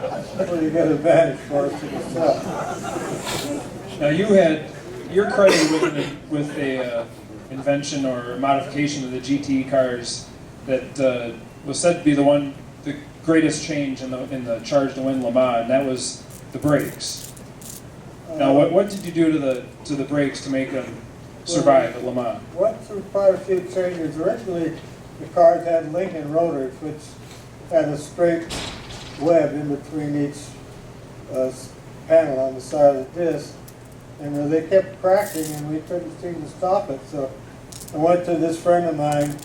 that's a pretty good advantage for us in itself. Now you're credited with a invention or modification of the GT cars that was said to be the greatest change in the charge to win Le Mans, and that was the brakes. Now, what did you do to the brakes to make them survive at Le Mans? Went through quite a few changes. Originally, the cars had Lincoln rotors, which had a straight web in between each panel on the side of the disc. And they kept cracking, and we couldn't seem to stop it. So I went to this friend of mine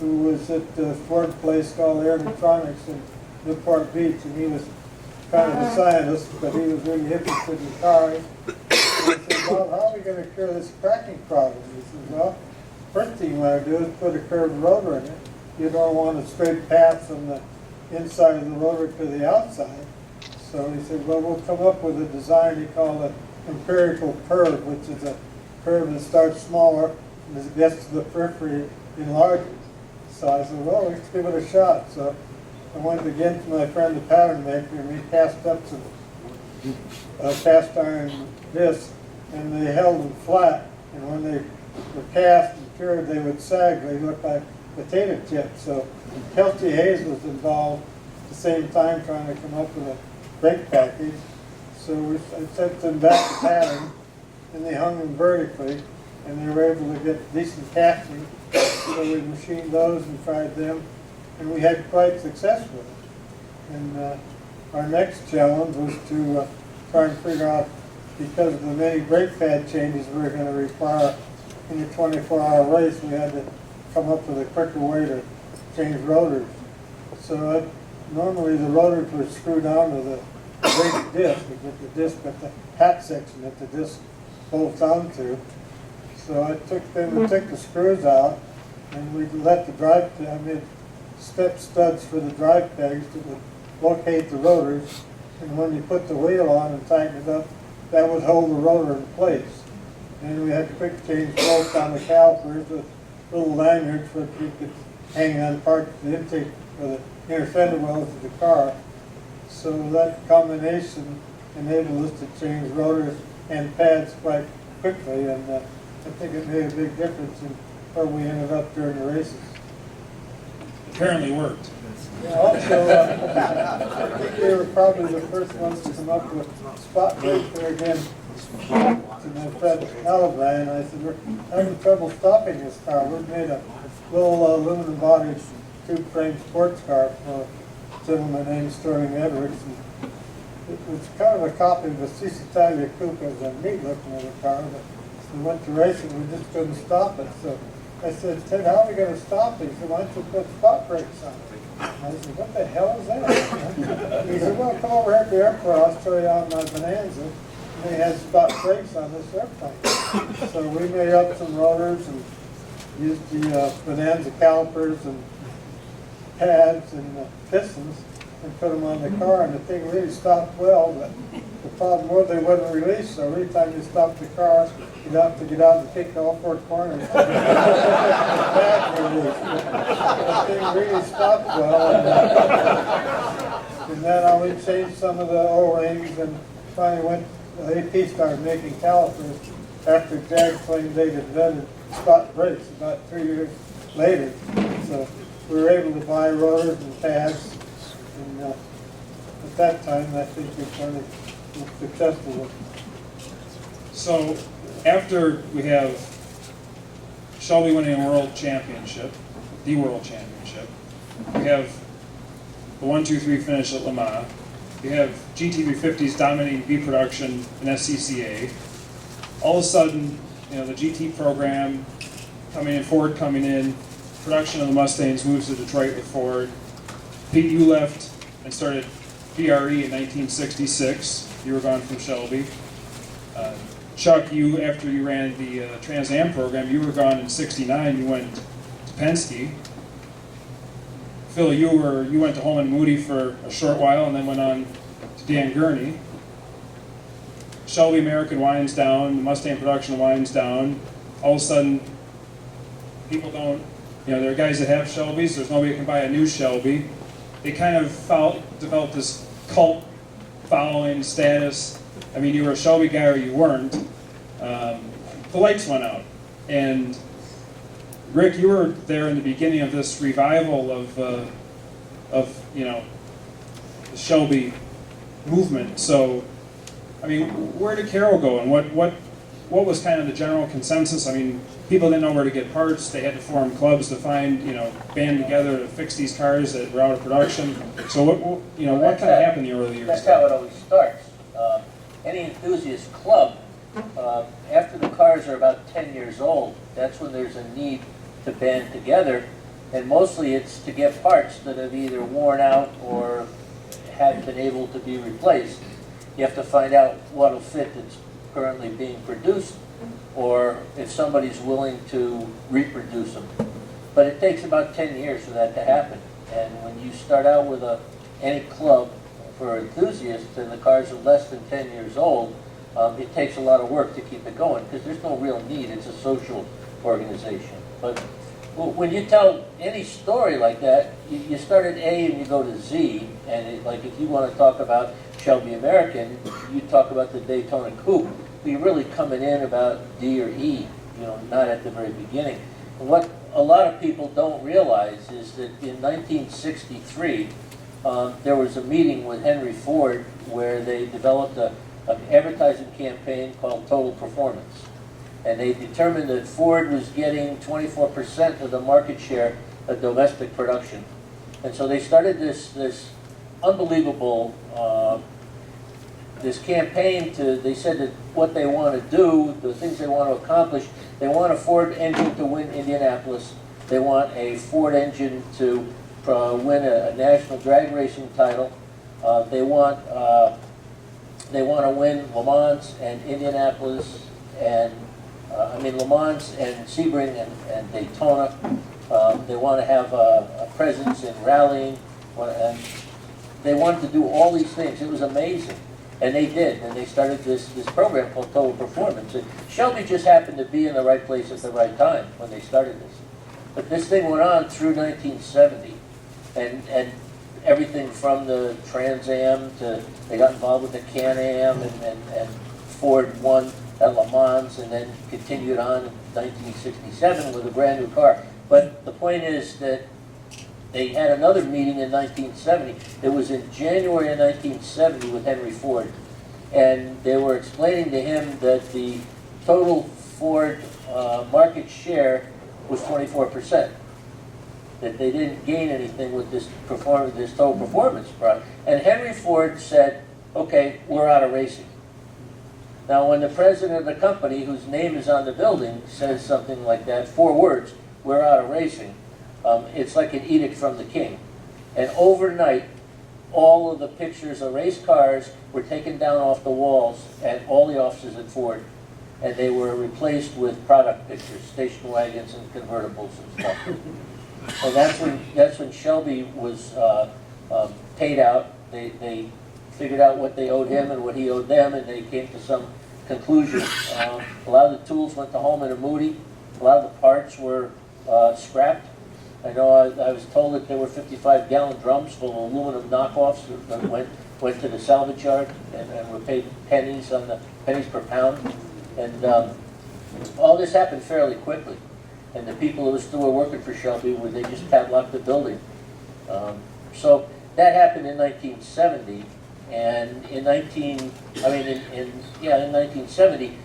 who was at the Ford place called Aerotronics in Newport Beach, and he was kind of a scientist, but he was really interested in cars. And I said, well, how are we going to cure this cracking problem? He said, well, first thing you want to do is put a curved rotor in it. You don't want a straight path from the inside of the rotor to the outside. So he said, well, we'll come up with a design he called a empirical curve, which is a curve that starts smaller and as it gets to the periphery enlarges. So I said, well, let's give it a shot. So I went again to my friend the pattern maker, and we cast up some cast iron discs, and they held them flat. And when they were cast and cured, they would sag. They looked like potato chips. So Kelty Hayes was involved at the same time trying to come up with a brake package. So I sent them back to pattern, and they hung them vertically, and they were able to get decent casting. So we machined those and tried them, and we had quite success with it. And our next challenge was to try and figure out, because of the many brake pad changes we were going to require in the 24-hour race, we had to come up with a quicker way to change rotors. So normally the rotors were screwed onto the brake disc. You get the disc at the hat section that the disc bolts onto. So I took the screws out, and we let the drive, I made step studs for the drive pegs that would locate the rotors, and when you put the wheel on and tighten it up, that would hold the rotor in place. And we had quick change bolts on the calipers with little lanyards which you could hang on parts of the intake or the inner fender wells of the car. So that combination enabled us to change rotors and pads quite quickly, and I think it made a big difference in where we ended up during the races. Apparently worked. Also, I think they were probably the first ones to come up with spot brakes there again. To my friend Alibi, and I said, we're having trouble stopping this car. We've made a little aluminum bodied tube frame sports car for a gentleman named Sterling Edwards. And it was kind of a copy of the Italia Coupe. It was a neat looking little car, but we went to racing, we just couldn't stop it. So I said, Ted, how are we going to stop it? He said, why don't you put spot brakes on it? I said, what the hell is that? He said, well, come over here at the airport, I'll show you on my Bonanza. And they had spot brakes on this airplane. So we made up some rotors and used the Bonanza calipers and pads and pistons and put them on the car, and the thing really stopped well, but the problem was they wouldn't release, so every time you stopped the car, you'd have to get out and kick all four corners. The pad released. The thing really stopped well, and then we changed some of the O-rings and finally AP started making calipers after Jag claimed they'd invented spot brakes about 3 years later. So we were able to buy rotors and pads, and at that time I think we were fairly successful. So after we have Shelby winning a world championship, the world championship, we have the 1-2-3 finish at Le Mans, we have GT350s dominating B production in SCCA. All of a sudden, the GT program coming in, Ford coming in, production of the Mustangs moves to Detroit with Ford. Pete, you left and started BRE in 1966. You were gone from Shelby. Chuck, you, after you ran the Trans Am program, you were gone in '69. You went to Penske. Phil, you went to Holman Moody for a short while and then went on to Dan Gurney. Shelby American winds down, the Mustang production winds down. All of a sudden, people don't, there are guys that have Shelbys, there's nobody who can buy a new Shelby. They kind of developed this cult following status. I mean, you were a Shelby guy or you weren't. The lights went out. And Rick, you were there in the beginning of this revival of the Shelby movement. So, I mean, where did Carroll go, and what was kind of the general consensus? I mean, people didn't know where to get parts. They had to form clubs to find, band together to fix these cars that were out of production. So what kind of happened in the early years? That's how it always starts. Any enthusiast club, after the cars are about 10 years old, that's when there's a need to band together, and mostly it's to get parts that have either worn out or haven't been able to be replaced. You have to find out what'll fit that's currently being produced, or if somebody's willing to reproduce them. But it takes about 10 years for that to happen. And when you start out with any club for enthusiasts and the cars are less than 10 years old, it takes a lot of work to keep it going because there's no real need. It's a social organization. But when you tell any story like that, you start at A and you go to Z, and like if you want to talk about Shelby American, you talk about the Daytona Coupe, but you're really coming in about D or E, not at the very beginning. And what a lot of people don't realize is that in 1963, there was a meeting with Henry Ford where they developed an advertising campaign called Total Performance. And they determined that Ford was getting 24% of the market share of domestic production. And so they started this unbelievable, this campaign they said that what they want to do, the things they want to accomplish, they want a Ford engine to win Indianapolis. They want a Ford engine to win a national drag racing title. They want to win Le Mans and Indianapolis and Le Mans and Sebring and Daytona. They want to have a presence in rallying. And they wanted to do all these things. It was amazing. And they did. And they started this program called Total Performance. And Shelby just happened to be in the right place at the right time when they started this. But this thing went on through 1970. And everything from the Trans Am to, they got involved with the Can-Am, and Ford won at Le Mans, and then continued on in 1967 with a brand new car. But the point is that they had another meeting in 1970. It was in January of 1970 with Henry Ford. And they were explaining to him that the total Ford market share was 24%. That they didn't gain anything with this total performance product. And Henry Ford said, okay, we're out of racing. Now when the president of the company, whose name is on the building, says something like that, 4 words, we're out of racing, it's like an edict from the king. And overnight, all of the pictures of race cars were taken down off the walls at all the offices at Ford, and they were replaced with product pictures, station wagons and convertibles and stuff. And that's when Shelby was paid out. They figured out what they owed him and what he owed them, and they came to some conclusion. A lot of the tools went to Holman and Moody. A lot of the parts were scrapped. I know I was told that there were 55-gallon drums full of aluminum knockoffs that went to the salvage yard and were paid pennies per pound. And all this happened fairly quickly. And the people who still were working for Shelby, they just padlocked the building. So that happened in 1970, and in 1970,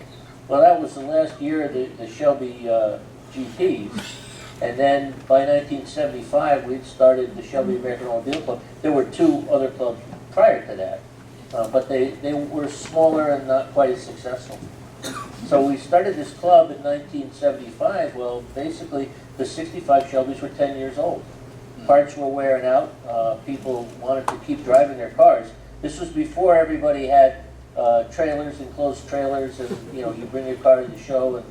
well, that was the last year of the Shelby GPs. And then by 1975, we'd started the Shelby American Automobile Club. There were 2 other clubs prior to that, but they were smaller and not quite as successful. So we started this club in 1975. Well, basically, the 65 Shelbys were 10 years old. Parts were wearing out. People wanted to keep driving their cars. This was before everybody had trailers, enclosed trailers, and you bring your car to the show and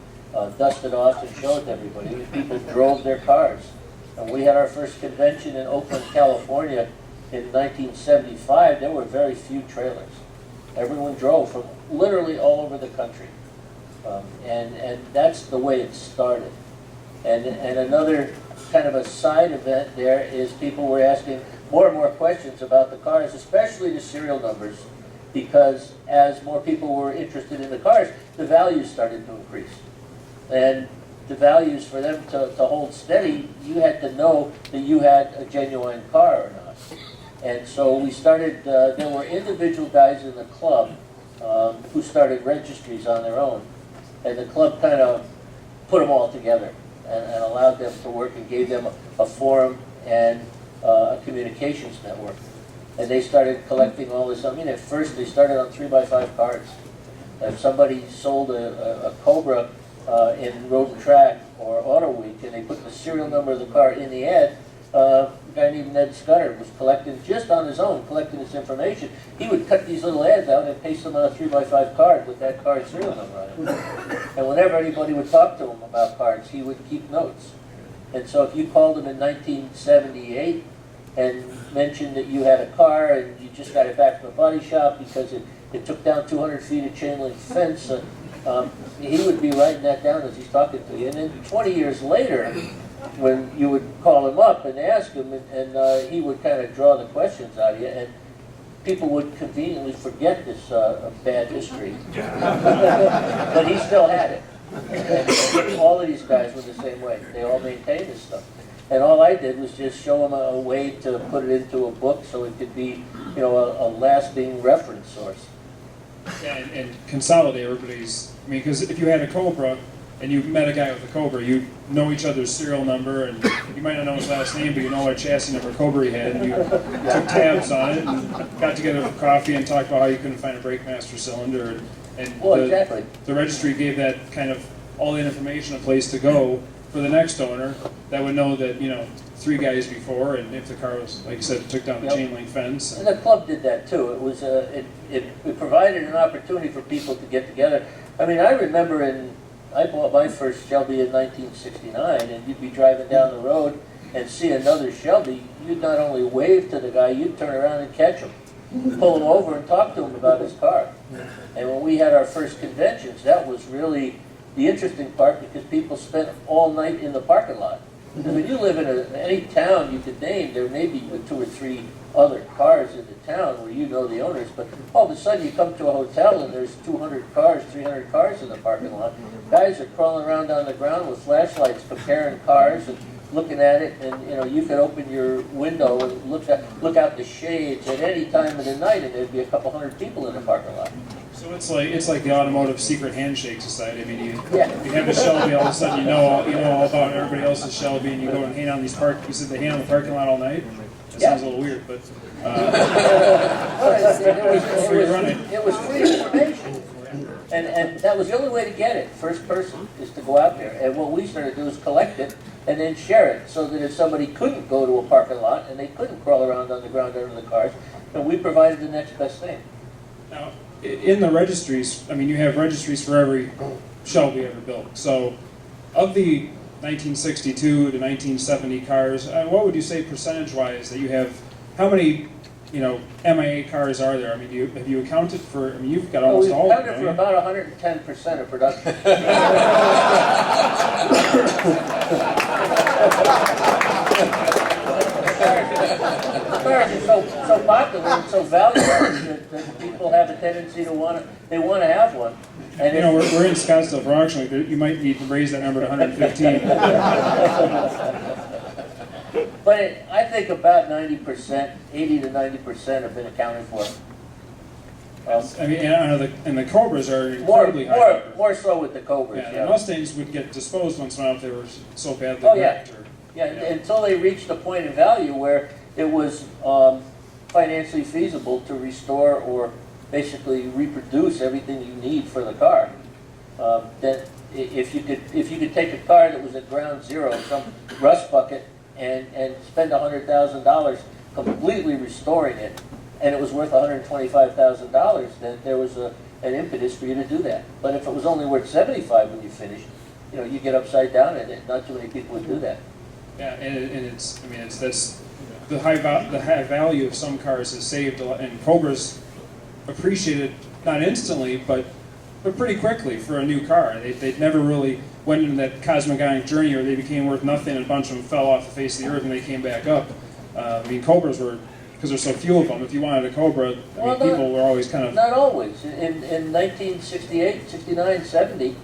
dust it off and show it to everybody. People drove their cars. And we had our first convention in Oakland, California in 1975. There were very few trailers. Everyone drove from literally all over the country. And that's the way it started. And another kind of a side event there is people were asking more and more questions about the cars, especially the serial numbers, because as more people were interested in the cars, the values started to increase. And the values, for them to hold steady, you had to know that you had a genuine car or not. And so we started, there were individual guys in the club who started registries on their own. And the club kind of put them all together and allowed them to work and gave them a forum and a communications network. And they started collecting all this. At first they started on 3x5 cards. If somebody sold a Cobra in Road and Track or Auto Week, and they put the serial number of the car in the ad, a guy named Ned Scudder was collecting, just on his own, collecting this information. He would cut these little ads out and paste them on a 3x5 card with that card's serial number on it. And whenever anybody would talk to him about cards, he would keep notes. And so if you called him in 1978 and mentioned that you had a car and you just got it back from a body shop because it took down 200 feet of chain link fence, he would be writing that down as he's talking to you. And then 20 years later, when you would call him up and ask him, and he would kind of draw the questions out of you, and people would conveniently forget this bad history. But he still had it. And all of these guys were the same way. They all maintained this stuff. And all I did was just show them a way to put it into a book so it could be, a lasting reference source. Yeah, and consolidate everybody's. Because if you had a Cobra and you met a guy with a Cobra, you know each other's serial number, and you might not know his last name, but you know what chassis number Cobra he had, and you took tabs on it, and got together for coffee and talked about how you couldn't find a brake master cylinder, and Well, exactly. the registry gave that kind of all the information, a place to go for the next owner that would know that, 3 guys before, and if the car was, like you said, took down the Yep. chain link fence. And the club did that too. It was it provided an opportunity for people to get together. I mean, I remember I bought my first Shelby in 1969, and you'd be driving down the road and see another Shelby. You'd not only wave to the guy, you'd turn around and catch him, pull him over, and talk to him about his car. And when we had our first conventions, that was really the interesting part, because people spent all night in the parking lot. Because when you live in any town you could name, there may be 2 or 3 other cars in the town where you know the owners, but all of a sudden you come to a hotel and there's 200 cars, 300 cars in the parking lot. Guys are crawling around on the ground with flashlights comparing cars and looking at it, and you could open your window and look out the shades at any time of the night, and there'd be a couple hundred people in the parking lot. So it's like the automotive secret handshake society. I mean, you Yeah. have a Shelby, all of a sudden you know all about everybody else's Shelby, and you go and hang on these you said they hang on the parking lot all night. That Yeah. sounds a little weird, but It was free information. And that was the only way to get it, first person, is to go out there. And what we started to do is collect it and then share it, so that if somebody couldn't go to a parking lot and they couldn't crawl around on the ground under the cars, then we provided the next best thing. now in the registries, I mean, you have registries for every Shelby ever built. So, of the 1962 to 1970 cars, what would you say percentage-wise that you have? How many, MIA cars are there? I mean, have you accounted for? I mean, you've got almost We've all of accounted them. for Right? about 110% of production. Cars are so popular and so valuable that people have a tendency to want to have one. And We're in Scottsdale for auction. You might need to raise that number to 115. But I think about 90%, 80 to 90% have been accounted for. I mean, and the Cobras are incredibly high. number. More so with the Cobras, Yeah, yeah. the Mustangs would get disposed once in a while if they were so badly Oh, yeah. wrecked. Yeah, until they reached a point in value where it was financially feasible to restore or basically reproduce everything you need for the car. Then if you could take a car that was at ground zero, some rust bucket, and spend $100,000 completely restoring it, and it was worth $125,000, then there was an impetus for you to do that. But if it was only worth $75,000 when you finished, you get upside down in it. Not too many people would do that. Yeah, and that's the high value of some cars has saved a lot, and Cobras appreciated not instantly, but pretty quickly for a new car. They never really went into that cosmogonic journey where they became worth nothing and a bunch of them fell off the face of the earth and they came back up. I mean, Cobras were, because there's so few of them, if you wanted a Cobra, people were always kind of... Not always. In 1968, 69, 70,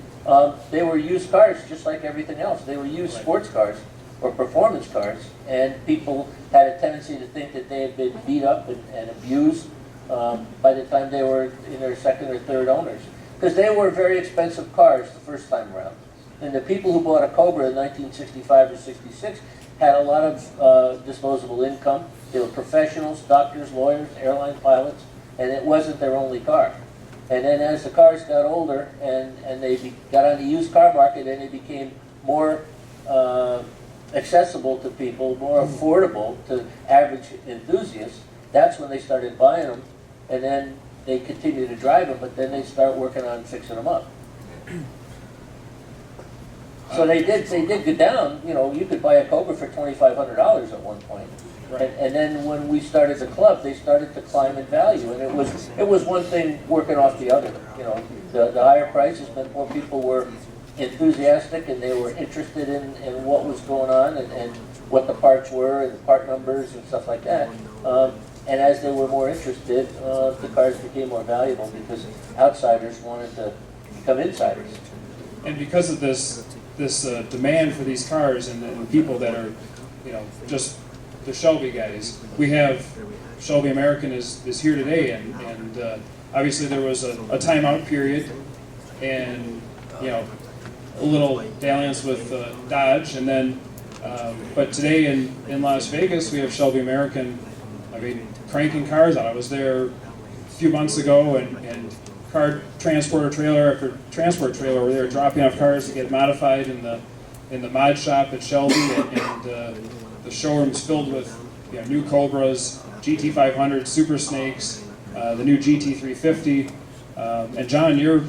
they were used cars just like everything else. They were used sports cars or performance cars, and people had a tendency to think that they had been beat up and abused by the time they were in their second or third owners. Because they were very expensive cars the first time around. And the people who bought a Cobra in 1965 or 66 had a lot of disposable income. They were professionals, doctors, lawyers, airline pilots, and it wasn't their only car. And then as the cars got older and they got on the used car market and they became more accessible to people, more affordable to average enthusiasts, that's when they started buying them. And then they continue to drive them, but then they start working on fixing them up. So they did go down. You could buy a Cobra for $2,500 at one point. Right. And then when we started the club, they started to climb in value, and it was one thing working off the other. The higher prices meant more people were enthusiastic and they were interested in what was going on and what the parts were and the part numbers and stuff like that. And as they were more interested, the cars became more valuable because outsiders wanted to become insiders. And because of this demand for these cars and the people that are, just the Shelby guys, we have Shelby American is here today, and obviously there was a timeout period, and a little dalliance with Dodge, and then, but today in Las Vegas, we have Shelby American, I mean, cranking cars out. I was there a few months ago, and car transporter trailer after transport trailer were there dropping off cars to get modified in the mod shop at Shelby, and the showroom's filled with new Cobras, GT500, Super Snakes, the new GT350, and John, you're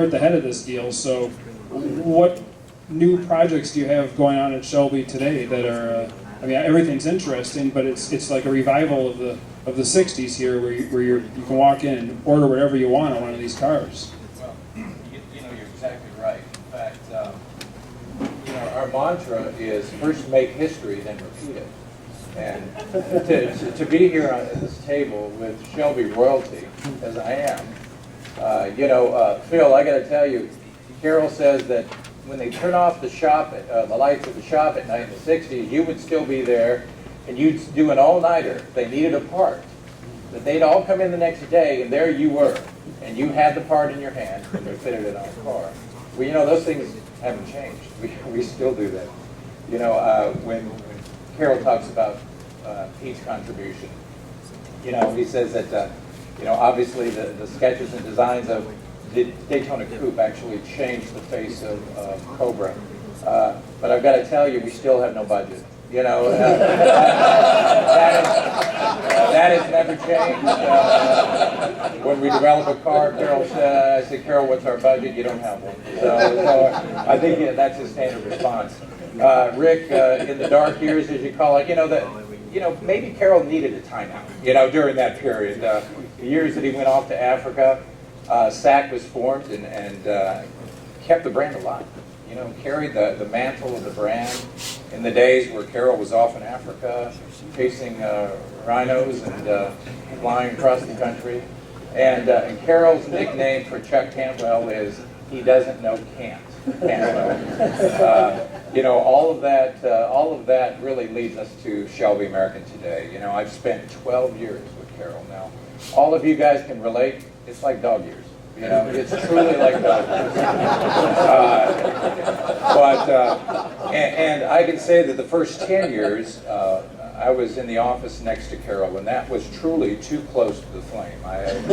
at the head of this deal. So, what new projects do you have going on at Shelby today that are? I mean, everything's interesting, but it's like a revival of the '60s here, where you can walk in and order whatever you want on one of these cars. Well, you're exactly right. In fact, our mantra is first make history, then repeat it. And to be here at this table with Shelby royalty, as I am, Phil, I got to tell you, Carol says that when they turn off the shop, the lights at the shop at night in the '60s, you would still be there, and you'd do an all-nighter if they needed a part. That they'd all come in the next day, and there you were, and you had the part in your hand, and they fitted it on a car. Well, those things haven't changed. We still do that. When Carol talks about Pete's contribution, he says that, obviously the sketches and designs of the Daytona Coupe actually changed the face of Cobra. But I've got to tell you, we still have no budget. That has never changed. When we develop a car, Carol said, I said, Carol, what's our budget? You don't have one. So I think that's his standard response. Rick, in the dark years, as you call it, maybe Carol needed a timeout, during that period. The years that he went off to Africa, SAC was formed and kept the brand alive. Carried the mantle of the brand in the days where Carol was off in Africa, chasing rhinos and flying across the country. And Carol's nickname for Chuck Cantwell is he doesn't know can't. All of that really leads us to Shelby American today. I've spent 12 years with Carol now. All of you guys can relate. It's like dog years. It's truly like dog years. And I can say that the first 10 years, I was in the office next to Carol, and that was truly too close to the flame. As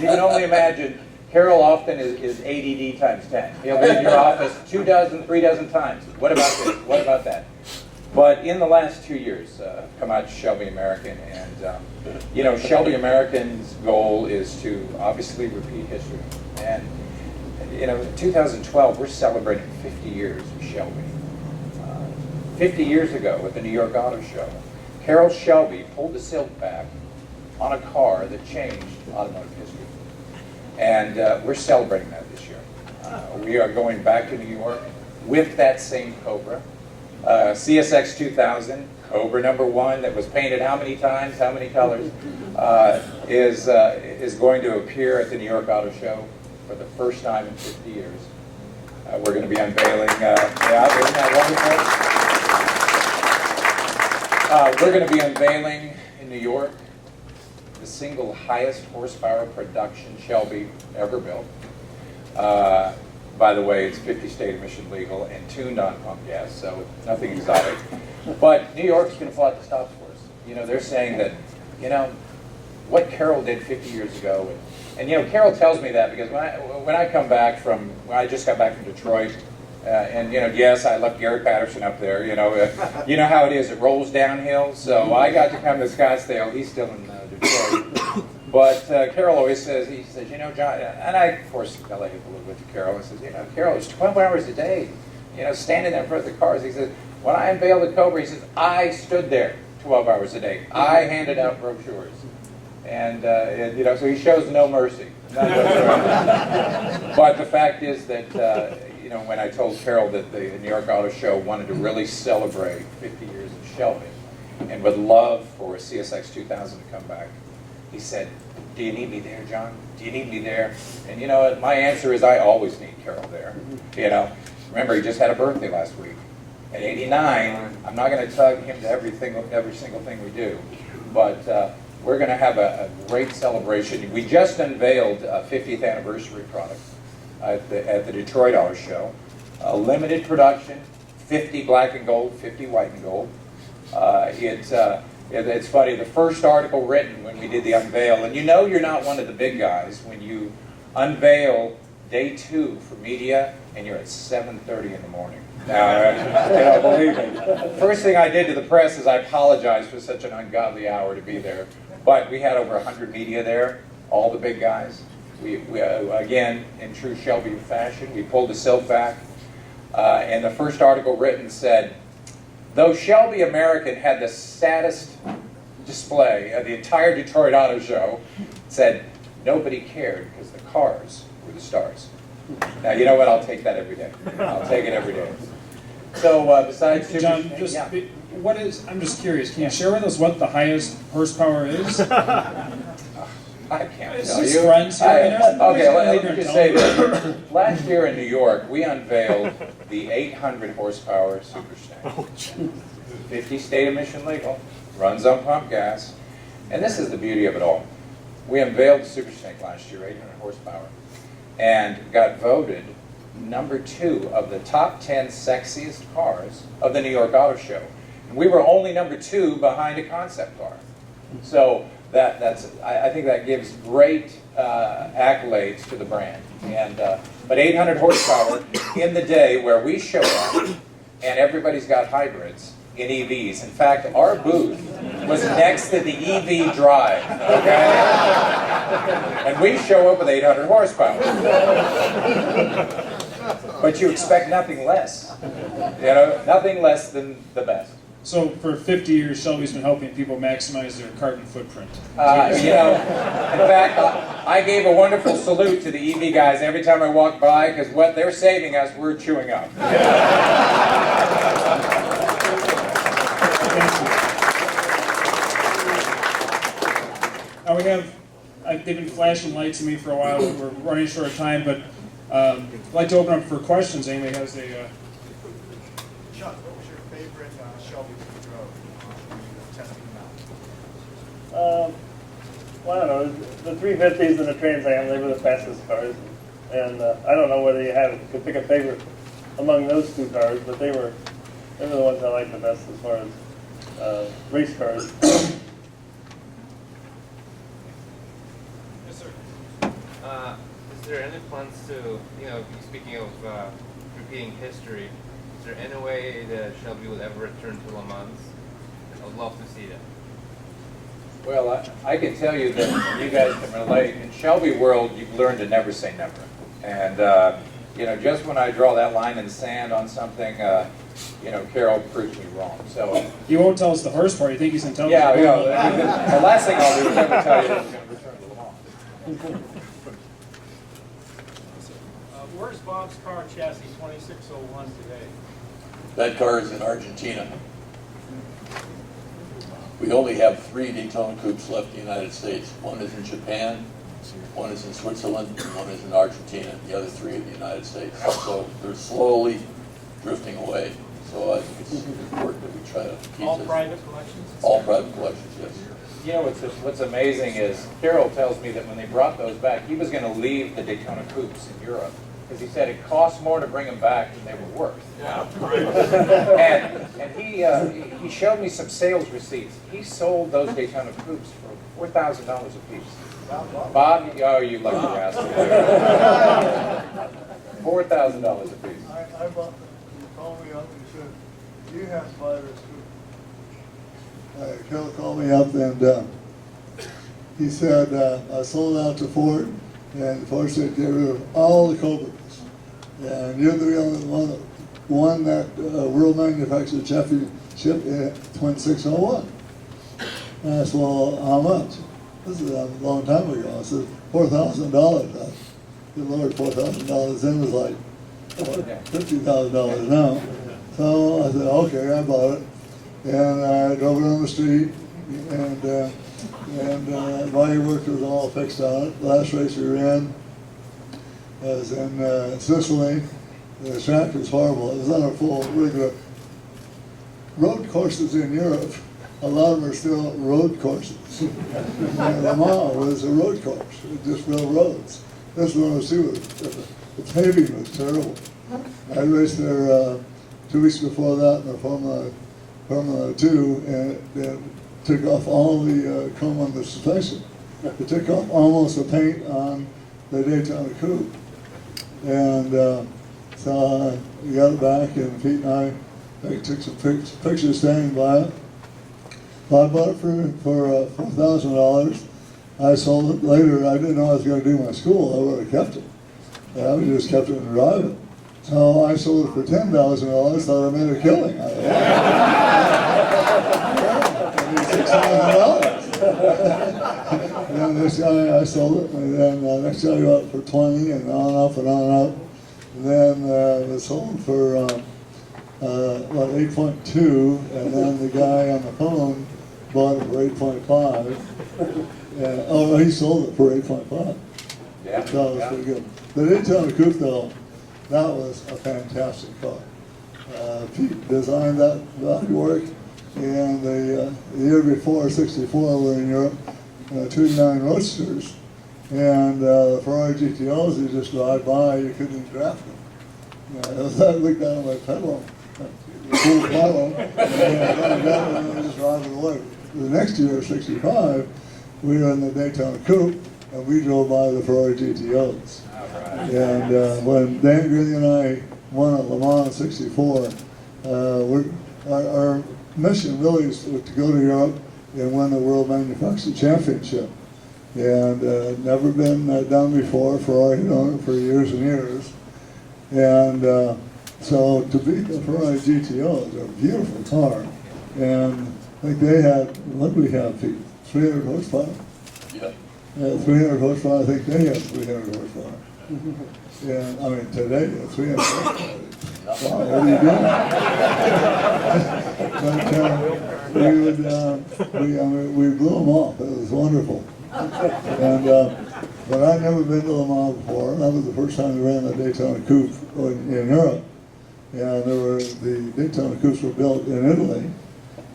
you can only imagine, Carol often is ADD times 10. He'll be in your office 2 dozen, 3 dozen times. What about this? What about that? But in the last 2 years, I've come out to Shelby American, and Shelby American's goal is to obviously repeat history. And in 2012, we're celebrating 50 years of Shelby. 50 years ago at the New York Auto Show, Carol Shelby pulled the silk back on a car that changed automotive history. And we're celebrating that this year. We are going back to New York with that same Cobra. CSX 2000, Cobra #1 that was painted how many times, how many colors, is going to appear at the New York Auto Show for the first time in 50 years. We're going to be unveiling, isn't that wonderful? We're going to be unveiling in New York the single highest horsepower production Shelby ever built. By the way, it's 50 state emission legal and 2 non-pump gas, so nothing exotic. But New York's going to flood the stops for us. They're saying that, what Carol did 50 years ago, and Carol tells me that because when I come back when I just got back from Detroit, and yes, I left Gary Patterson up there. You know how it is; it rolls downhill. So I got to come to Scottsdale. He's still in Detroit. But Carol always says, John, and I, of course, belly up a little bit to Carol. I says, Carol, it's 12 hours a day, standing there in front of the cars. He says, when I unveiled the Cobra, he says, I stood there 12 hours a day. I handed out brochures. And so he shows no mercy. None whatsoever. But the fact is that, when I told Carol that the New York Auto Show wanted to really celebrate 50 years of Shelby and would love for CSX 2000 to come back, he said, do you need me there, John? Do you need me there? And my answer is I always need Carol there. Remember, he just had a birthday last week. At 89, I'm not going to tug him to every single thing we do, but we're going to have a great celebration. We just unveiled a 50th anniversary product at the Detroit Auto Show. Limited production, 50 black and gold, 50 white and gold. It's funny, the first article written when we did the unveil, and you know you're not one of the big guys when you unveil day 2 for media and you're at 7:30 in the morning. Now, believe me, first thing I did to the press is I apologized for such an ungodly hour to be there. But we had over 100 media there, all the big guys. We again, in true Shelby fashion, we pulled the silk back. And the first article written said, though Shelby American had the saddest display of the entire Detroit Auto Show, said nobody cared because the cars were the stars. Now, you know what? I'll take that every day. I'll take it every day. So, besides John, Super- just yeah. what is? I'm just curious. Can you share with us what the highest horsepower is? I can't It's tell just you. friends here, I- you know? okay, let Later me just tell say me. this. Last year in New York, we unveiled the 800 horsepower Super Snake. 50 state emission legal, runs on pump gas, and this is the beauty of it all. We unveiled the Super Snake last year, 800 horsepower, and got voted number 2 of the top 10 sexiest cars of the New York Auto Show. And we were only number 2 behind a concept car. So I think that gives great accolades to the brand. And but 800 horsepower in the day where we show up and everybody's got hybrids in EVs. In fact, our booth was next to the EV drive, okay? And we show up with 800 horsepower. But you expect nothing less. You know, nothing less than the best. So for 50 years, Shelby's been helping people maximize their carbon footprint. You know, in fact, I gave a wonderful salute to the EV guys every time I walked by, because what they're saving us, we're chewing up. Now they've been flashing lights at me for a while. We're running short of time, but I'd like to open up for questions. Anybody has a... Chuck, what was your favorite Shelby that you drove when you were testing them out? Well, I don't know, the 350s and the Trans Am, they were the fastest cars. And I don't know whether you could pick a favorite among those 2 cars, but they were the ones I liked the best as far as race cars. Yes, sir. Is there any plans to, speaking of repeating history, is there any way that Shelby will ever return to Le Mans? I'd love to see that. Well, I can tell you that you guys can relate. In Shelby world, you've learned to never say never. And, just when I draw that line in the sand on something, Carol proves me wrong. So You won't tell us the horsepower. You think he's going to tell yeah, us? the last thing I'll do is never tell you that I'm going to return to Le Mans. Where's Bob's car chassis 2601 today? That car is in Argentina. We only have 3 Daytona coupes left in the United States. One is in Japan, one is in Switzerland, and one is in Argentina. The other 3 are in the United States. So they're slowly drifting away. So I think it's important that we try to keep All this. private collections? All private collections, yes. You know what's amazing is Carol tells me that when they brought those back, he was going to leave the Daytona coupes in Europe because he said it cost more to bring them back than they were worth. Yeah. and he showed me some sales receipts. He sold those Daytona coupes for $4,000 a piece. Bob, oh, you lucky rascal! $4,000 a piece. I bought them. He called me up and said, "You have to buy this coupe." Carol called me up and he said, "I sold out to Ford, and Ford said get rid of all the Cobras, and you're the only one that world manufactured championship in 2601." And I said, "Well, how much?" This is a long time ago. I said, $4,000. Good Lord, $4,000 then was like $50,000 now. So I said, okay, I bought it. And I drove it on the street, and body work was all fixed on it. The last race we ran was in Sicily. The track was horrible. It was on a full regular road courses in Europe. A lot of them are still road courses. And Le Mans was a road course, just real roads. This one was too. the paving was terrible. I raced there 2 weeks before that in the Formula 2, and it took off all the chrome on the suspension. It took off almost the paint on the Daytona Coupe. And so we got it back, and Pete and I took some pictures standing by it. I bought it for $4,000. I sold it later. I didn't know I was going to do my school. I would have kept it. I would just kept it and drive it. So I sold it for $10,000. Thought I made a killing out of it. I made $6,000. And then this guy, I sold it, and then next guy got it for 20, and on up and on up. And then it was sold for about 8.2, and then the guy on the phone bought it for 8.5. Oh, he sold it for 8.5. Yeah. So it was pretty good. The Daytona Coupe, though, that was a fantastic car. Pete designed that bodywork, and the year before, '64, we were in Europe, 29 Roadsters, and the Ferrari GTOs, you just drive by, you couldn't even draft them. I looked down at my pedal, full pedal, and I just driving away. The next year, '65, we were in the Daytona Coupe, and we drove by the Ferrari GTOs. And when Dan Greeley and I won at Le Mans in '64, our mission really is to go to Europe and win the World Manufacturing Championship. And never been done before. Ferrari had owned it for years and years. And so to beat the Ferrari GTOs, they're a beautiful car. And I think they had, what did we have, Pete? 300 horsepower? Yeah. 300 horsepower, I think they have 300 horsepower. Yeah, I mean, today, 300 horsepower. Wow, what are you doing? But we blew them off. It was wonderful. And but I'd never been to Le Mans before. That was the first time we ran the Daytona Coupe in Europe. And the Daytona Coupes were built in Italy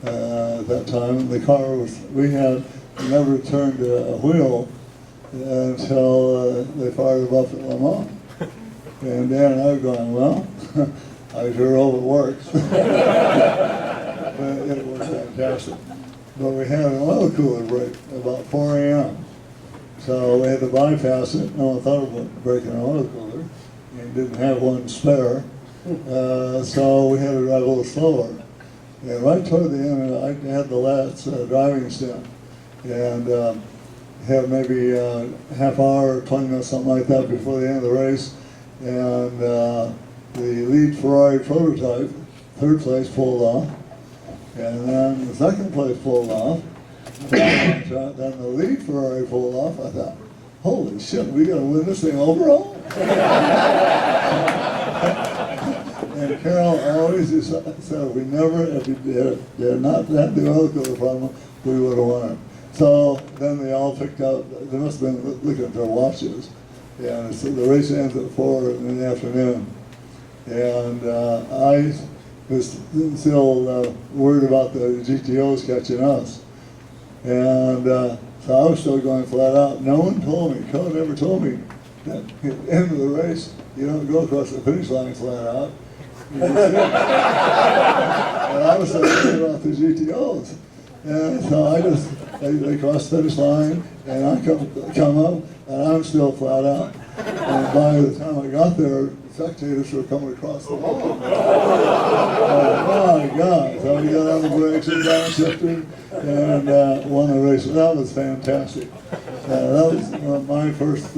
at that time. And the car we had never turned a wheel until they fired them up at Le Mans. And Dan and I were going, well, I sure hope it works. But it was fantastic. But we had an oil cooler break about 4 a.m. So we had to bypass it. No one thought about breaking an oil cooler and didn't have one spare. So we had to drive a little slower. And right toward the end, I had the last driving stint. And had maybe a half hour, 20 minutes, something like that before the end of the race. And the lead Ferrari prototype, third place, pulled off. And then the second place pulled off. Then the lead Ferrari pulled off. I thought, holy shit, we got to win this thing overall? And Carol always said, if we did not have the oil cooler problem, we would have won it. So then they all picked up, they must have been looking at their watches. And so the race ends at 4 in the afternoon. And I was still worried about the GTOs catching us. And so I was still going flat out. No one told me, Code never told me that at the end of the race, you don't go across the finish line flat out. You just sit. And I was so worried about the GTOs. And so they crossed the finish line, and I come up, and I'm still flat out. And by the time I got there, spectators were coming across the wall. Oh my God. So we got on the brakes and downshifted and won the race. That was fantastic. That was my first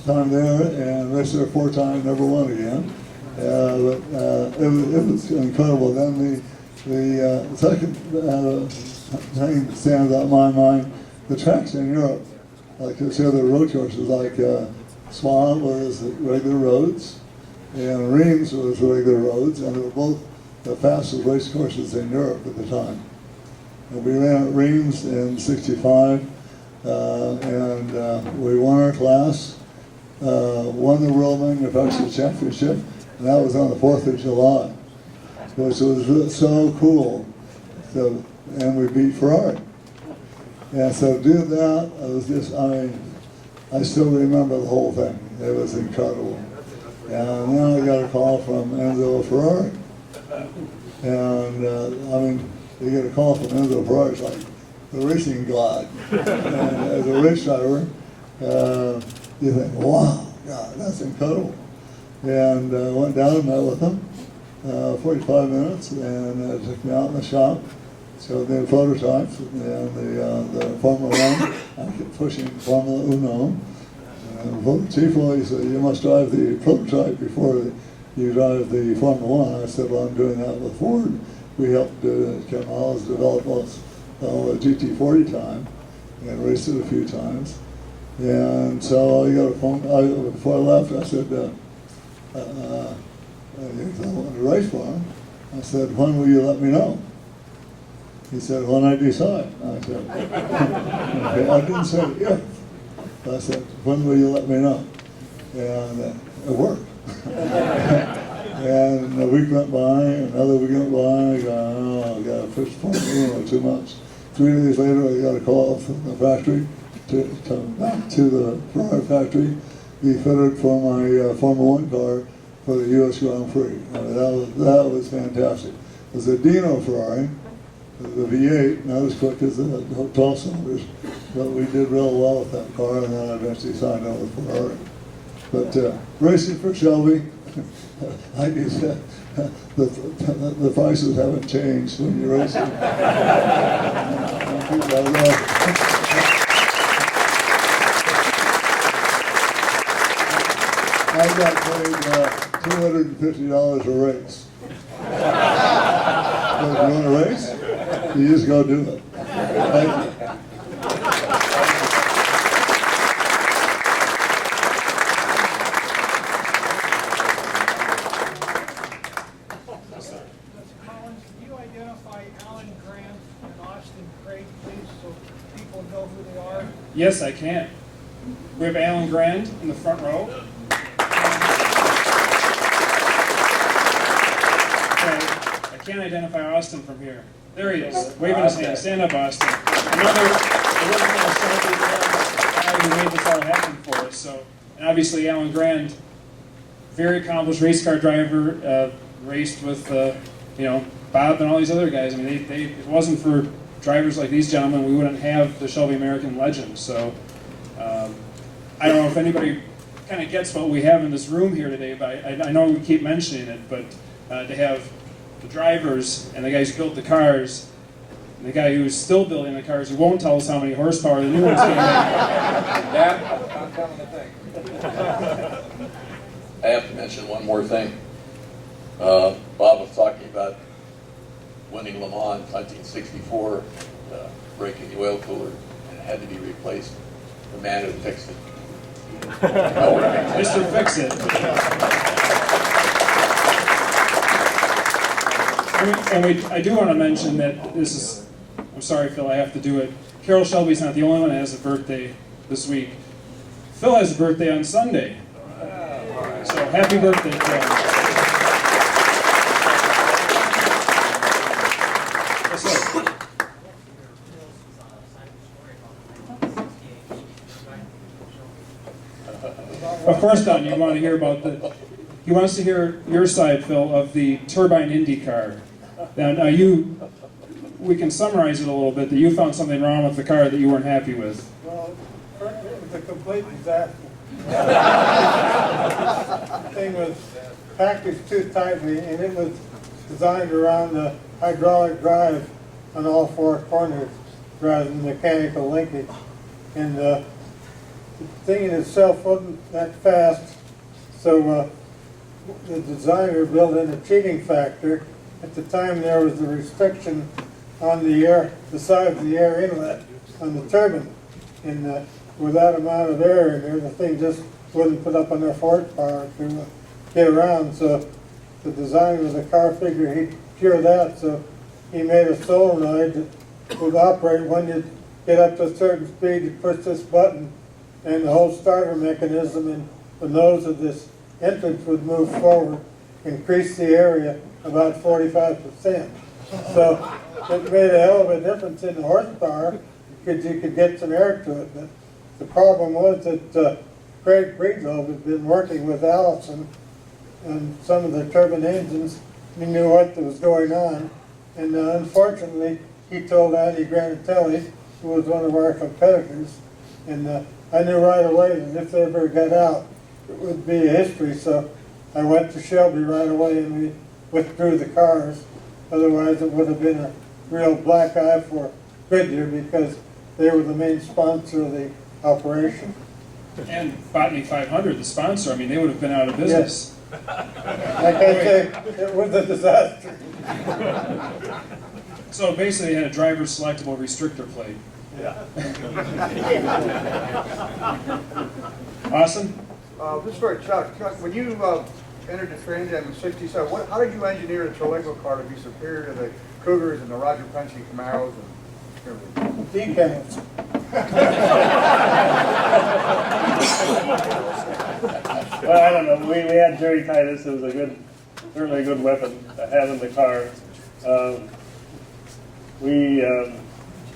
time there, and raced there 4 times, never won again. But it was incredible. Then the second thing that stands out in my mind, the tracks in Europe, like this other road courses, like Spa was regular roads, and Reims was regular roads, and they were both the fastest race courses in Europe at the time. And we ran at Reims in '65, and we won our class, won the World Manufacturing Championship, and that was on the 4th of July, which was so cool. So, and we beat Ferrari. And so doing that, I was just, I still remember the whole thing. It was incredible. And then I got a call from Enzo Ferrari. And I mean, you get a call from Enzo Ferrari, it's like the racing god. And as a race driver, you think, wow, God, that's incredible. And went down and met with him, 45 minutes, and took me out in the shop, showed me the prototypes and the Formula One. I kept pushing Formula Uno. And Chief Lloyd said, you must drive the prototype before you drive the Formula One. I said, well, I'm doing that with Ford. We helped Ken Miles develop the GT40 time and raced it a few times. And so I got a phone, before I left, I said, I wanted to race for him. I said, when will you let me know? He said, when I decide. I said, okay, I didn't say if. I said, when will you let me know? And it worked. And a week went by, another week went by, I got a fish for me, too much. 3 days later, I got a call from the factory back to the Ferrari factory, be fitted for my Formula One car for the U.S. Grand Prix. That was fantastic. It was a Dino Ferrari, the V8, not as quick as the 12 cylinders, but we did real well with that car, and then I eventually signed on with Ferrari. But racing for Shelby, like you said, the prices haven't changed when you're racing. I got paid $250 a race. So if you want to race, you just go do it. Thank you. Collins, can you identify Alan Grant and Austin Craig, please, so people know who they are? Yes, I can. We have Alan Grand in the front row. I can't identify Austin from here. There he is, waving his hand. Stand up, Austin. Another original Shelby guy who made this all happen for us. So, and obviously Alan Grand, very accomplished race car driver, raced with Bob and all these other guys. I mean, if it wasn't for drivers like these gentlemen, we wouldn't have the Shelby American legend. So I don't know if anybody kind of gets what we have in this room here today, but I know we keep mentioning it, but to have the drivers and the guys who built the cars, and the guy who's still building the cars, who won't tell us how many horsepower the new ones can make. That, I'm coming to think. I have to mention one more thing. Bob was talking about winning Le Mans in 1964, breaking the oil cooler, and it had to be replaced. The man who fixed it. Mr. Fix-It. I do want to mention that this is, I'm sorry Phil, I have to do it. Carol Shelby's not the only one that has a birthday this week. Phil has a birthday on Sunday. So happy birthday, Phil. Yes, sir. But first, Don, you want to hear about he wants to hear your side, Phil, of the turbine Indy car. Now we can summarize it a little bit, that you found something wrong with the car that you weren't happy with. Well, it was a complete disaster. The thing was packaged too tightly, and it was designed around the hydraulic drive on all four corners rather than mechanical linkage. And the thing in itself wasn't that fast, so the designer built in a cheating factor. At the time, there was a restriction on the size of the air inlet on the turbine, and with that amount of air in there, the thing just wouldn't put up enough horsepower to get around. So the designer of the car figured he'd cure that, so he made a solenoid that would operate when you get up to a certain speed. You push this button, and the whole starter mechanism and the nose of this entrance would move forward, increase the area about 45%. So it made a hell of a difference in the horsepower because you could get some air to it. But the problem was that Craig Breedlove had been working with Allison on some of the turbine engines. He knew what was going on. And unfortunately, he told Andy Granatelli, who was one of our competitors, and I knew right away that if they ever got out, it would be a history. So I went to Shelby right away and we withdrew the cars. Otherwise, it would have been a real black eye for Goodyear because they were the main sponsor of the operation. And Botany 500, the sponsor, I mean, they would have been out of business. Like I say, it was a disaster. So basically, they had a driver selectable restrictor plate. Yeah. Austin? This for Chuck. Chuck, when you entered the Trans Am in '67, how did you engineer the Trolego car to be superior to the Cougars and the Roger Penske Camaros and everything? Decals. Well, I don't know. We had Jerry Titus. It was certainly a good weapon to have in the car. We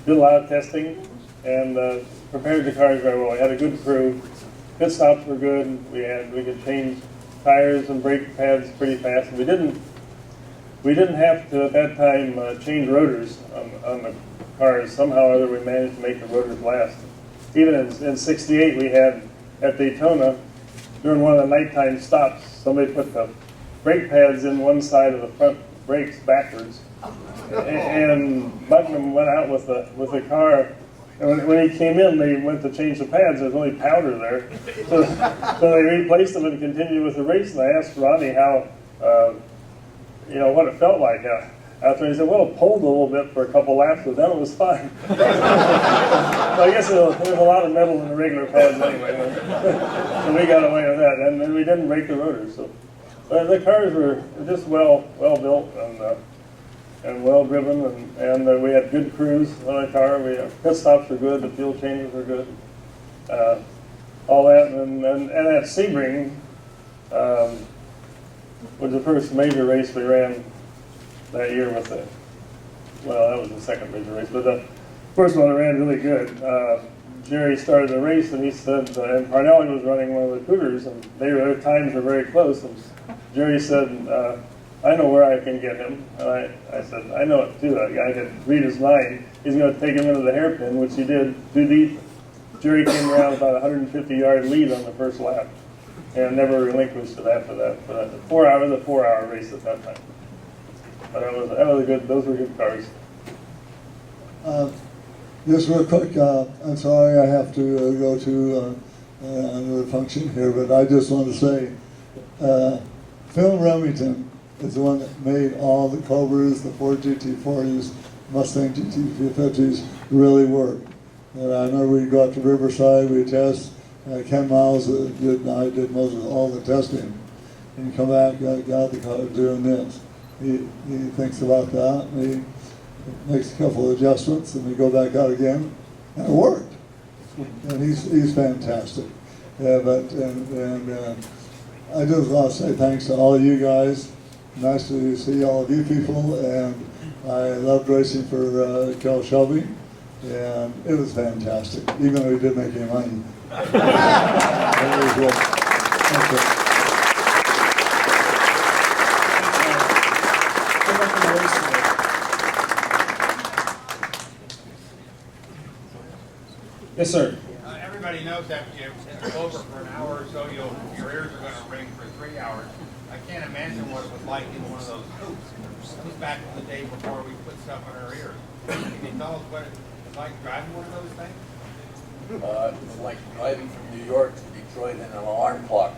did a lot of testing and prepared the cars very well. We had a good crew. Pit stops were good. We could change tires and brake pads pretty fast. We didn't have to at that time change rotors on the cars. Somehow or other we managed to make the rotors last. Even in '68 we had at Daytona, during one of the nighttime stops, somebody put the brake pads in one side of the front brakes backwards, and Bucknam went out with the car. And when he came in, they went to change the pads. There was only powder there, so they replaced them and continued with the race. And I asked Ronnie how, what it felt like after. He said, "Well, it pulled a little bit for a couple laps, but then it was fine." So I guess there was a lot of metal in the regular pads anyway. So we got away with that, and then we didn't break the rotors. So the cars were just well built and well driven, and we had good crews on the car. Pit stops were good, the fuel changes were good, all that, and at Sebring was the first major race we ran that year with that was the second major race, but the first one I ran really good. Jerry started the race and he said, and Parnelli was running one of the Cougars, and their times were very close, and Jerry said, "I know where I can get him." And I said, "I know it too." I could read his mind. He's going to take him into the hairpin, which he did, too deep. Jerry came around about 150-yard lead on the first lap and never relinquished it after that. But a 4-hour race at that time. But that was a good. Those were good cars. Just real quick, I'm sorry I have to go to another function here, but I just want to say, Phil Remington is the one that made all the Cobras, the Ford GT40s, Mustang GT50s really work. And I remember we'd go out to Riverside, we'd test. Ken Miles I did most of all the testing. And you come back, got the car doing this. He thinks about that, and he makes a couple of adjustments, and we go back out again, and it worked. And he's fantastic. Yeah, I just want to say thanks to all of you guys. Nice to see all of you people, and I loved racing for Kel Shelby, and it was fantastic, even though we didn't make any money. It was good. Thank you. Yes, sir. Everybody knows that if it's over for an hour or so, your ears are going to ring for 3 hours. I can't imagine what it was like in one of those hoops. That was back in the day before we put stuff in our ears. Can you tell us what it was like driving one of those things? It was like driving from New York to Detroit in an alarm clock.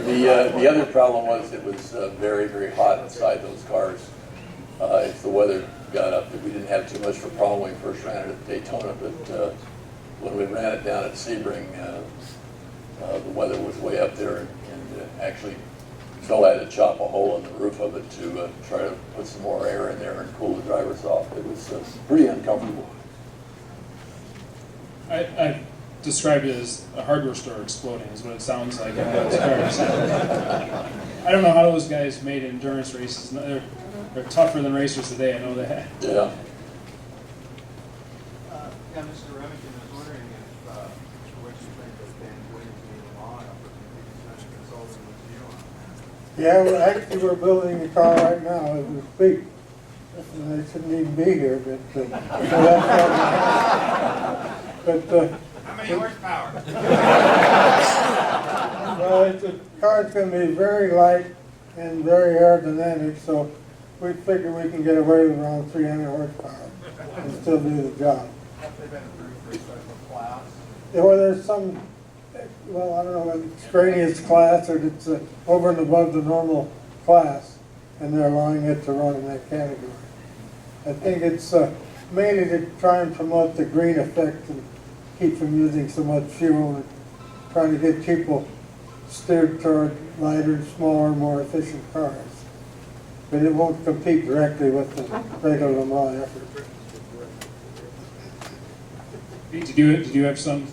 The other problem was it was very, very hot inside those cars. If the weather got up, we didn't have too much of a problem when we first ran it at Daytona, but when we ran it down at Sebring, the weather was way up there, and actually Phil had to chop a hole in the roof of it to try to put some more air in there and cool the drivers off. It was pretty uncomfortable. I described it as a hardware store exploding is what it sounds like in those cars. I don't know how those guys made endurance races. They're tougher than racers today, I know that. Yeah. Yeah, Mr. Remington, I was wondering if Yeah, we're building the car right now as we speak. And they shouldn't even be here, but, so that's but, How many horsepower? well, the car's gonna be very light and very aerodynamic, so we figure we can get away with around 300 horsepower and still do the job. Have they been approved for a special class? Yeah, well, there's some, well, I don't know, an extraneous class or it's over and above the normal class, and they're allowing it to run in that category. I think it's mainly to try and promote the green effect and keep from using so much fuel and trying to get people steered toward lighter, smaller, more efficient cars. But it won't compete directly with the regular Le Mans effort. Did you have some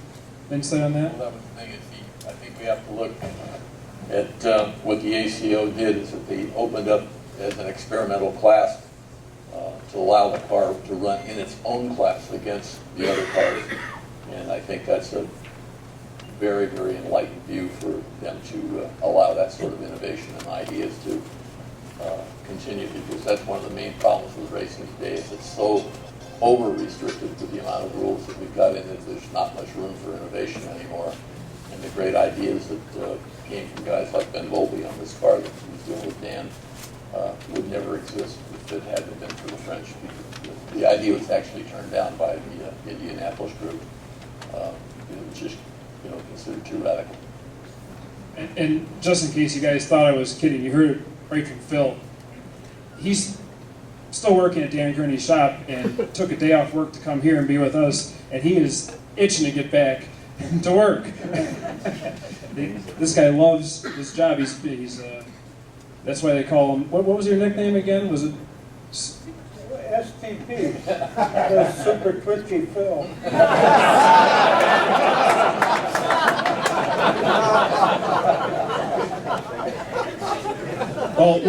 insight on that? Well, that was the thing, is I think we have to look at what the ACO did, is that they opened up as an experimental class to allow the car to run in its own class against the other cars. And I think that's a very, very enlightened view for them to allow that sort of innovation and ideas to continue, because that's one of the main problems with racing today, is it's so over-restricted with the amount of rules that we've got in it. There's not much room for innovation anymore. And the great ideas that came from guys like Ben Volby on this car that he was doing with Dan would never exist if it hadn't been for the French. The idea was actually turned down by the Indianapolis group. It was just, considered too radical. And just in case you guys thought I was kidding, you heard it right from Phil. He's still working at Dan Gurney's shop and took a day off work to come here and be with us, and he is itching to get back to work. This guy loves his job. He's that's why they call him, what was your nickname again? Was it? STP, the Super Twitchy Phil. Well,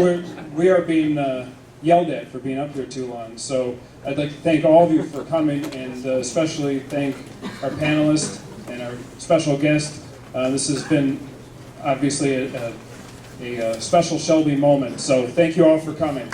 we are being yelled at for being up here too long, so I'd like to thank all of you for coming, and especially thank our panelists and our special guest. This has been obviously a special Shelby moment, so thank you all for coming.